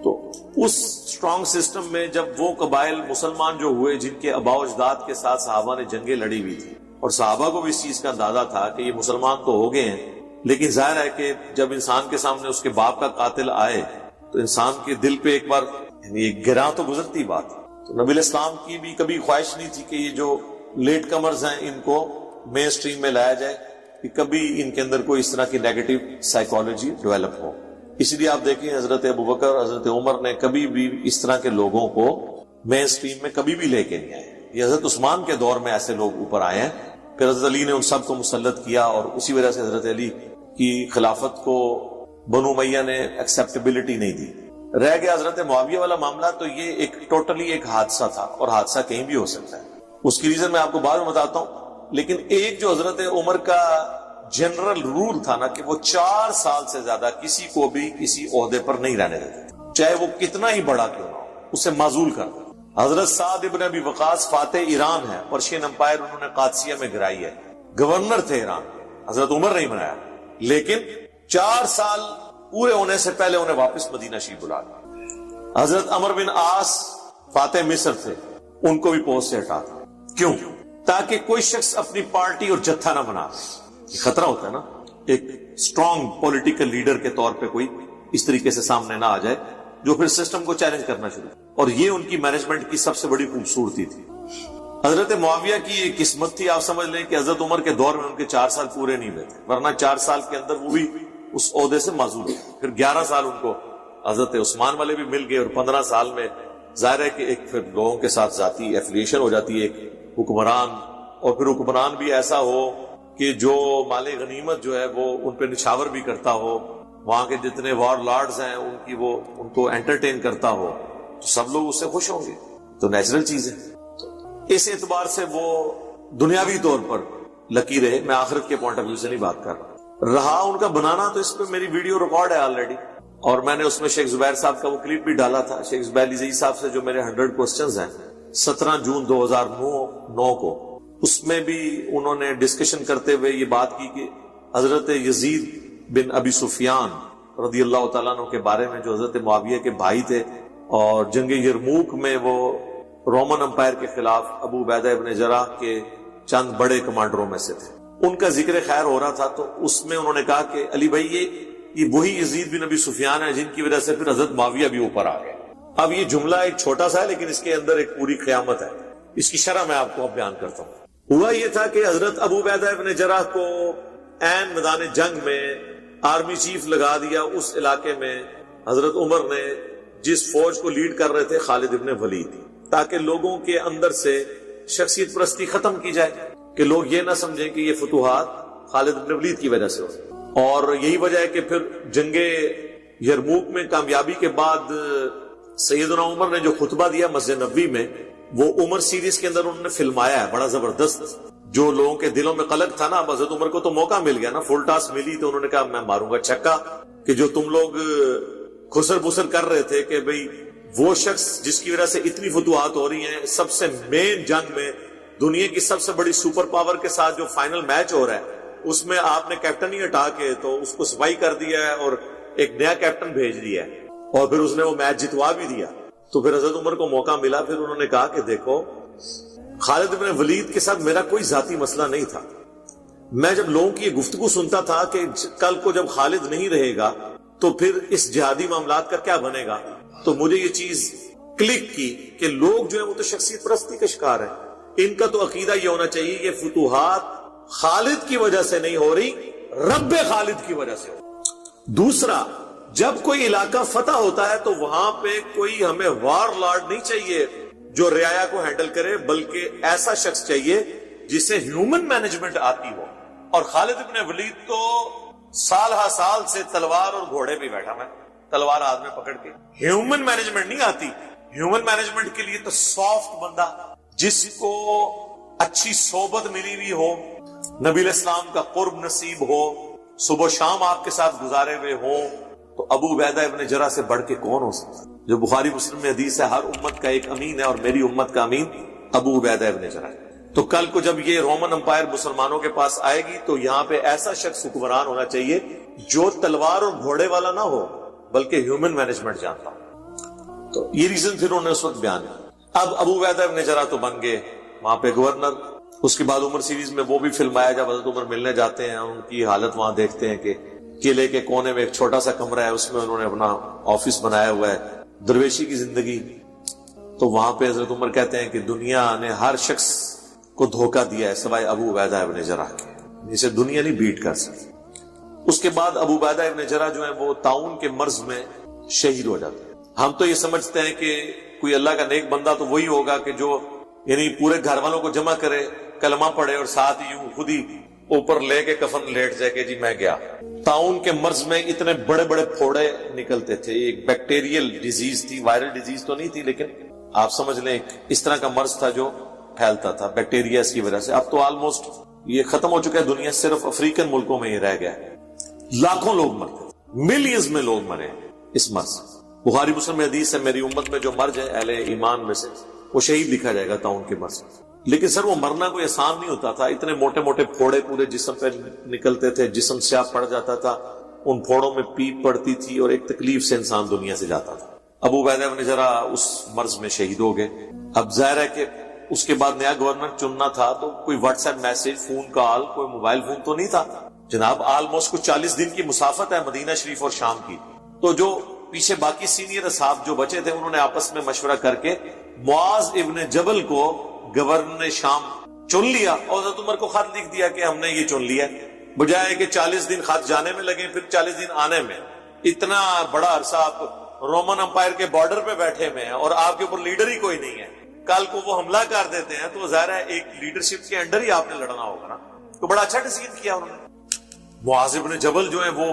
تو اس اسٹرانگ سسٹم میں جب وہ قبائل مسلمان جو ہوئے جن کے آباء و اجداد کے ساتھ صحابہ نے جنگیں لڑی ہوئی تھی، اور صحابہ کو بھی اس چیز کا اندازہ تھا کہ یہ مسلمان تو ہو گئے ہیں، لیکن ظاہر ہے کہ جب انسان کے سامنے اس کے باپ کا قاتل آئے تو انسان کے دل پہ ایک بار یعنی گراں تو گزرتی بات. تو نبی علیہ السلام کی بھی کبھی خواہش نہیں تھی کہ یہ جو لیٹ کمرز ہیں ان کو مین سٹریم میں لایا جائے، کہ کبھی ان کے اندر کوئی اس طرح کی نیگیٹو سائیکالوجی ڈیولپ ہو. اس لیے آپ دیکھیں حضرت ابوبکر، حضرت عمر نے کبھی بھی اس طرح کے لوگوں کو مین سٹریم میں کبھی بھی لے کے نہیں آئے. یہ حضرت عثمان کے دور میں ایسے لوگ اوپر آئے ہیں، پھر حضرت علی نے ان سب کو مسلط کیا، اور اسی وجہ سے حضرت علی کی خلافت کو بنو امیہ نے ایکسیپٹیبلٹی نہیں دی. رہ گیا حضرت معاویہ والا معاملہ. تو یہ ایک ٹوٹلی ایک حادثہ تھا، اور حادثہ کہیں بھی ہو سکتا ہے. اس کی ریزن میں آپ کو بعد میں بتاتا ہوں. لیکن ایک جو حضرت عمر کا جنرل رول تھا نا کہ وہ 4 سال سے زیادہ کسی کو بھی کسی عہدے پر نہیں رہنے دیتے، چاہے وہ کتنا ہی بڑا کیوں نہ ہو، اسے معزول کر دیں. حضرت سعد ابن ابی وقاص فاتح ایران ہے، پرشین امپائر انہوں نے قادسیہ میں گرائی ہے، گورنر تھے ایران. حضرت عمر نہیں بنایا، لیکن 4 سال پورے ہونے سے پہلے انہیں واپس مدینہ شریف بلا دیا. حضرت عمر بن عاص فاتح مصر تھے، ان کو بھی پوسٹ سے ہٹا دیا. کیوں؟ تاکہ کوئی شخص اپنی پارٹی اور جتھا نہ بنا. خطرہ ہوتا ہے نا ایک اسٹرانگ پولیٹیکل لیڈر کے طور پہ کوئی اس طریقے سے سامنے نہ آ جائے جو پھر سسٹم کو چیلنج کرنا شروع، اور یہ ان کی مینجمنٹ کی سب سے بڑی خوبصورتی تھی۔ حضرت معاویہ کی یہ قسمت تھی، آپ سمجھ لیں کہ حضرت عمر کے دور میں ان کے 4 سال پورے نہیں ہوئے تھے، ورنہ 4 سال کے اندر وہ بھی اس عہدے سے معزول ہوئے۔ پھر 11 سال ان کو حضرت عثمان والے بھی مل گئے، اور 15 سال میں ظاہر ہے کہ ایک پھر لوگوں کے ساتھ ذاتی ایفیلیشن ہو جاتی ہے، ایک حکمران، اور پھر حکمران بھی ایسا ہو کہ جو مال غنیمت جو ہے وہ ان پہ نچھاور بھی کرتا ہو، وہاں کے جتنے وار لارڈز ہیں ان کی وہ ان کو انٹرٹین کرتا ہو، تو سب لوگ اس سے خوش ہوں گے، تو نیچرل چیز ہے۔ اس اعتبار سے وہ دنیاوی طور پر لکی رہے، میں آخرت کے پوائنٹ آف ویو سے نہیں بات کر رہا ان کا بنانا، تو اس پہ میری ویڈیو ریکارڈ ہے آلریڈی، اور میں نے اس میں شیخ زبیر صاحب کا وہ کلپ بھی ڈالا تھا، شیخ زبیر علی زئی صاحب سے جو میرے 100 کوسچنز ہیں 17 جون 2009 کو، اس میں بھی انہوں نے ڈسکشن کرتے ہوئے یہ بات کی کہ حضرت یزید بن ابی سفیان رضی اللہ تعالیٰ عنہ کے بارے میں، جو حضرت معاویہ کے بھائی تھے اور جنگ یرموک میں وہ رومن امپائر کے خلاف ابو عبیدہ ابن جراح کے چند بڑے کمانڈروں میں سے تھے، ان کا ذکر خیر ہو رہا تھا، تو اس میں انہوں نے کہا کہ علی بھائی یہ وہی یزید بن ابی سفیان ہے جن کی وجہ سے پھر حضرت معاویہ بھی اوپر آ گئے۔ اب یہ جملہ ایک چھوٹا سا ہے لیکن اس کے اندر ایک پوری قیامت ہے، اس کی شرح میں آپ کو اب بیان کرتا ہوں۔ ہوا یہ تھا کہ حضرت ابو عبیدہ ابن جراح کو عین میدان جنگ میں آرمی چیف لگا دیا، اس علاقے میں حضرت عمر نے جس فوج کو لیڈ کر رہے تھے خالد ابن ولید، تاکہ لوگوں کے اندر سے شخصیت پرستی ختم کی جائے، کہ لوگ یہ نہ سمجھیں کہ یہ فتوحات خالد ابن ولید کی وجہ سے ہو۔ اور یہی وجہ ہے کہ پھر جنگ یرموک میں کامیابی کے بعد سیدنا عمر نے جو خطبہ دیا مسجد نبوی میں، وہ عمر سیریز کے اندر انہوں نے فلمایا ہے بڑا زبردست، جو لوگوں کے دلوں میں قلق تھا نا، اب حضرت عمر کو تو موقع مل گیا نا، فل ٹاس ملی، تو انہوں نے کہا میں ماروں گا چھکا، کہ جو تم لوگ خسر بسر کر رہے تھے کہ بھئی وہ شخص جس کی وجہ سے اتنی فتوحات ہو رہی ہیں، سب سے مین جنگ میں دنیا کی سب سے بڑی سپر پاور کے ساتھ جو فائنل میچ ہو رہا ہے، اس میں آپ نے کیپٹن ہی ہٹا کے تو اس کو صفائی کر دیا ہے اور ایک نیا کیپٹن بھیج دیا ہے، اور پھر اس نے وہ میچ جتوا بھی دیا۔ تو پھر حضرت عمر کو موقع ملا، پھر انہوں نے کہا کہ دیکھو خالد بن ولید کے ساتھ میرا کوئی ذاتی مسئلہ نہیں تھا، میں جب لوگوں کی یہ گفتگو سنتا تھا کہ کل کو جب خالد نہیں رہے گا تو پھر اس جہادی معاملات کا کیا بنے گا، تو مجھے یہ چیز کلک کی کہ لوگ جو ہیں وہ تو شخصیت پرستی کا شکار ہیں، ان کا تو عقیدہ یہ ہونا چاہیے یہ فتوحات خالد کی وجہ سے نہیں ہو رہی، رب خالد کی وجہ سے ہو رہی۔ دوسرا، جب کوئی علاقہ فتح ہوتا ہے تو وہاں پہ کوئی ہمیں وار لارڈ نہیں چاہیے جو رعایا کو ہینڈل کرے، بلکہ ایسا شخص چاہیے جسے ہیومن مینجمنٹ آتی ہو، اور خالد ابن ولید تو سال ہا سال سے تلوار اور گھوڑے پہ بیٹھا، میں تلوار ہاتھ میں پکڑ کے، ہیومن مینجمنٹ نہیں آتی۔ ہیومن مینجمنٹ کے لیے تو سافٹ بندہ جس کو اچھی صحبت ملی ہوئی ہو، نبی علیہ السلام کا قرب نصیب ہو، صبح و شام آپ کے ساتھ گزارے ہوئے ہوں، تو ابو عبیدہ ابن جراح سے بڑھ کے کون ہو سکتا؟ جو بخاری مسلم میں حدیث ہے ہر امت کا ایک امین ہے، اور میری امت کا امین ابو عبیدہ ابن جراح۔ تو کل کو جب یہ رومن امپائر مسلمانوں کے پاس آئے گی تو یہاں پہ ایسا شخص حکمران ہونا چاہیے جو تلوار اور گھوڑے والا نہ ہو بلکہ ہیومن مینجمنٹ جانتا ہو۔ تو یہ ریزن پھر انہوں نے اس وقت بیان کیا۔ اب ابو عبیدہ ابن جراح تو بن گئے وہاں پہ گورنر، اس کے بعد عمر سیریز میں وہ بھی فلمایا جب حضرت عمر ملنے جاتے ہیں، ان کی حالت وہاں دیکھتے ہیں کہ قلعے کے کونے میں ایک چھوٹا سا کمرہ ہے، اس میں انہوں نے اپنا آفس بنایا ہوا ہے، درویشی کی زندگی۔ تو وہاں پہ حضرت عمر کہتے ہیں کہ دنیا نے ہر شخص کو دھوکہ دیا ہے سوائے ابو عبیدہ ابن جراح کے، جسے دنیا نہیں بیٹ کر سکتی۔ اس کے بعد ابو عبیدہ ابن جراح جو ہیں وہ طاعون کے مرض میں شہید ہو جاتے ہیں۔ ہم تو یہ سمجھتے ہیں کہ کوئی اللہ کا نیک بندہ تو وہی ہوگا کہ جو یعنی پورے گھر والوں کو جمع کرے، کلمہ پڑھے اور ساتھ یوں خود ہی اوپر لے کے کفن لیٹ جائے کہ جی میں گیا۔ طاعون کے مرض میں اتنے بڑے بڑے پھوڑے نکلتے تھے، ایک بیکٹیریل ڈیزیز تھی، وائرل ڈیزیز تو نہیں تھی، لیکن آپ سمجھ لیں اس طرح کا مرض تھا جو پھیلتا تھا بیکٹیریاز کی وجہ سے۔ اب تو آلموسٹ یہ ختم ہو چکا ہے دنیا، صرف افریقن ملکوں میں یہ رہ گیا ہے۔ لاکھوں لوگ مرتے، ملینز میں لوگ مرے اس مرض۔ بخاری مسلم میں حدیث ہے میری امت میں جو مر جائے اہل ایمان میں سے وہ شہید لکھا جائے گا طاعون کے مرض۔ لیکن سر وہ مرنا کوئی آسان نہیں ہوتا تھا، اتنے موٹے موٹے پھوڑے پورے جسم پہ نکلتے تھے، جسم سیاہ پڑ جاتا تھا، ان پھوڑوں میں پیپ پڑتی تھی اور ایک تکلیف سے انسان دنیا سے جاتا تھا۔ ابو عبیدہ ابن جراح اس مرض میں شہید ہو گئے۔ اب ظاہر ہے کہ اس کے بعد نیا گورنر چننا تھا تو کوئی what's app message, phone call, کوئی موبائل فون تو نہیں تھا جناب. آلموسٹ کچھ 40 دن کی مسافت ہے مدینہ شریف اور شام کی. تو جو پیچھے باقی سینئر اصحاب جو بچے تھے انہوں نے آپس میں مشورہ کر کے معاذ ابن جبل کو گورنر شام چن لیا اور حضرت عمر کو خط لکھ دیا کہ ہم نے یہ چن لیا، بجائے کہ 40 دن خط جانے میں لگے پھر 40 دن آنے میں. اتنا بڑا عرصہ آپ رومن امپائر کے بارڈر پہ بیٹھے ہوئے ہیں اور آپ کے اوپر لیڈر ہی کوئی نہیں ہے. کل کو وہ حملہ کر دیتے ہیں تو ظاہر ہے ایک لیڈرشپ کے انڈر ہی آپ نے لڑنا ہوگا نا. تو بڑا اچھا ڈیسیژن کیا انہوں نے. معاذ ابن جبل جو ہے وہ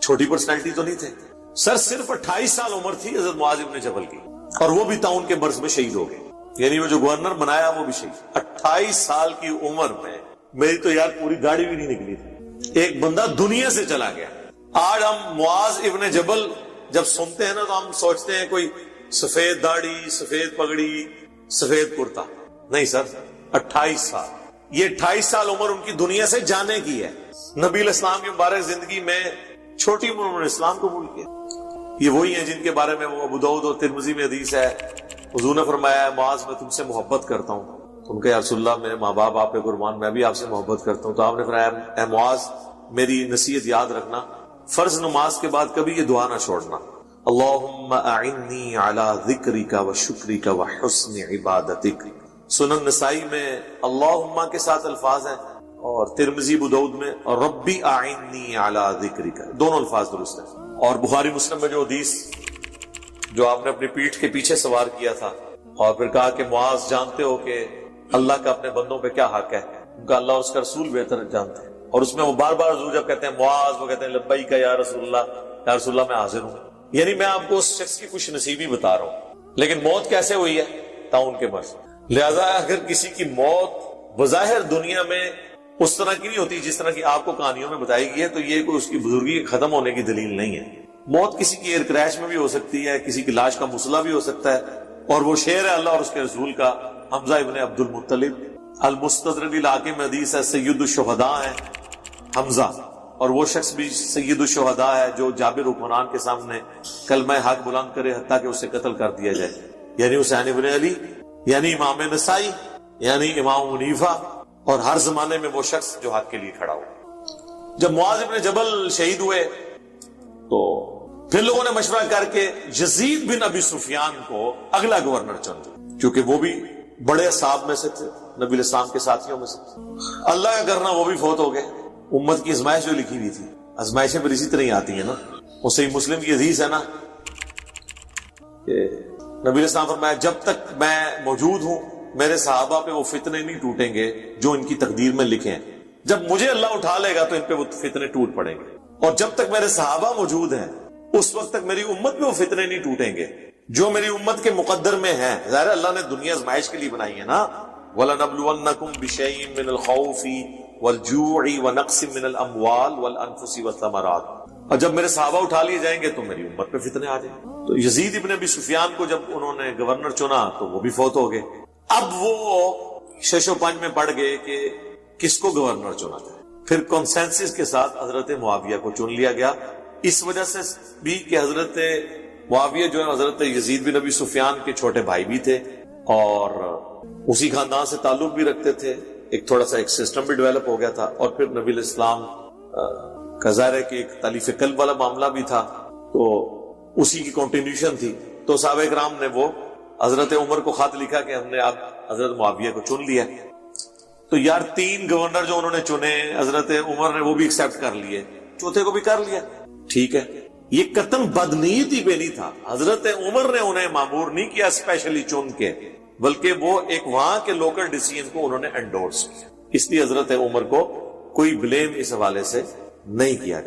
چھوٹی پرسنالٹی تو نہیں تھے سر. صرف 28 سال عمر تھی حضرت معاذ ابن جبل کی اور وہ بھی تعاون کے مرض میں شہید ہو گئے. یعنی وہ جو گورنر بنایا وہ بھی شہید. 28 سال کی عمر میں میری تو یار پوری داڑھی بھی نہیں نکلی تھی. ایک بندہ دنیا سے چلا گیا. آج ہم معاذ ابن جبل جب سنتے ہیں نا تو ہم سوچتے ہیں کوئی سفید داڑھی، سفید پگڑی، سفید کرتا. نہیں سر، 28 سال. یہ 28 سال عمر ان کی دنیا سے جانے کی ہے. نبی الاسلام کی مبارک زندگی میں چھوٹی عمر میں اسلام قبول کیا. یہ وہی ہیں جن کے بارے میں وہ ابو داؤد اور ترمذی میں حدیث ہے، حضور نے فرمایا معاذ میں تم سے محبت کرتا ہوں. ان کے یا رسول اللہ میرے ماں باپ آپ پہ قربان، میں بھی آپ سے محبت کرتا ہوں. تو آپ نے فرمایا اے معاذ میری نصیحت یاد رکھنا، فرض نماز کے بعد کبھی یہ دعا نہ چھوڑنا، اللہم اعنی علی ذکرک و شکرک و حسن عبادتک. سنن نسائی میں اللہم کے ساتھ الفاظ ہیں اور ترمذی ابو داؤد میں اور ربی اعنی علی ذکرک، دونوں الفاظ درست ہیں. اور بخاری مسلم میں جو حدیث جو آپ نے اپنی پیٹھ کے پیچھے سوار کیا تھا اور پھر کہا کہ معاذ جانتے ہو کہ اللہ کا اپنے بندوں پہ کیا حق ہے، ان کا اللہ اور اس کا رسول بہتر جانتے ہیں. اور اس میں وہ بار بار حضور جب کہتے ہیں معاذ وہ کہتے ہیں لبیک یا رسول اللہ، یا رسول اللہ میں حاضر ہوں. یعنی میں آپ کو اس شخص کی خوش نصیبی بتا رہا ہوں. لیکن موت کیسے ہوئی ہے؟ تعاون کے مرض. لہذا اگر کسی کی موت بظاہر دنیا میں اس طرح کی نہیں ہوتی جس طرح کی آپ کو کہانیوں میں بتائی گئی ہے تو یہ کوئی اس کی بزرگی ختم ہونے کی دلیل نہیں ہے. موت کسی کی ایئر کریش میں بھی ہو سکتی ہے، کسی کی لاش کا مسئلہ بھی ہو سکتا ہے. اور وہ شعر ہے اللہ اور اس کے رسول کا، حمزہ ابن عبد المطلب. المستدرک علاقے میں حدیث ہے سید الشہداء ہے حمزہ، اور وہ شخص بھی سید الشہداء ہے جو جابر حکمران کے سامنے کلمہ حق بلند کرے حتیٰ کہ اسے قتل کر دیا جائے. یعنی حسین ابن علی، یعنی امام نسائی، یعنی امام حنیفہ، اور ہر زمانے میں وہ شخص جو حق کے لیے کھڑا ہو. جب معاذ ابن جبل شہید ہوئے تو پھر لوگوں نے مشورہ کر کے یزید بن ابی سفیان کو اگلا گورنر چن دیا، کیونکہ وہ بھی بڑے اصحاب میں سے تھے، نبی الاسلام کے ساتھیوں میں سے. اللہ کا کرنا وہ بھی فوت ہو گئے. امت کی ازمائش جو لکھی ہوئی تھی، ازمائشیں پھر اسی طرح ہی آتی ہیں نا. وہ صحیح مسلم کی حدیث ہے نا کہ نبی الاسلام فرمایا جب تک میں موجود ہوں میرے صحابہ پہ وہ فتنے نہیں ٹوٹیں گے جو ان کی تقدیر میں لکھے ہیں. جب مجھے اللہ اٹھا لے گا تو ان پہ وہ فتنے ٹوٹ پڑیں گے، اور جب تک میرے صحابہ موجود ہیں اس وقت تک میری امت میں وہ فتنے نہیں ٹوٹیں گے جو میری امت کے مقدر میں ہیں. ظاہر اللہ نے دنیا ازمائش کے لیے بنائی ہے نا. وَلَنَبْلُوَنَّكُمْ بِشَيْءٍ مِّنَ الْخَوْفِ وَالْجُوعِ وَنَقْصٍ مِّنَ الْأَمْوَالِ وَالْأَنفُسِ وَالثَّمَرَاتِ. اور جب میرے صحابہ اٹھا لیے جائیں گے تو میری امت پہ فتنے آ جائیں. تو یزید ابن ابی سفیان کو جب انہوں نے گورنر چنا تو وہ بھی فوت ہو گئے. اب وہ 6 و 5 میں پڑ گئے کہ کس کو گورنر چنا جائے. پھر کنسنسس کے ساتھ حضرت معاویہ کو چن لیا گیا. اس وجہ سے بھی کہ حضرت معاویہ جو ہے حضرت یزید بن ابی سفیان کے چھوٹے بھائی بھی تھے اور اسی خاندان سے تعلق بھی رکھتے تھے. ایک تھوڑا سا ایک سسٹم بھی ڈیولپ ہو گیا تھا. اور پھر نبی الاسلام کا ظاہر ہے کہ ایک تالیف قلب والا معاملہ بھی تھا تو اسی کی کنٹینیوشن تھی. تو صحابہ کرام نے وہ حضرت عمر کو خط لکھا کہ ہم نے اب حضرت معاویہ کو چن لیا. تو یار 3 گورنر جو انہوں نے چنے حضرت عمر نے وہ بھی ایکسپٹ کر لیے، چوتھے کو بھی کر لیا. ٹھیک ہے، یہ قطن بدنیتی پہ نہیں تھا. حضرت عمر نے انہیں مامور نہیں کیا اسپیشلی چن کے، بلکہ وہ ایک وہاں کے لوکل ڈیسیژن کو انہوں نے انڈورس کیا. اس لیے حضرت عمر کو کوئی بلیم اس حوالے سے نہیں کیا.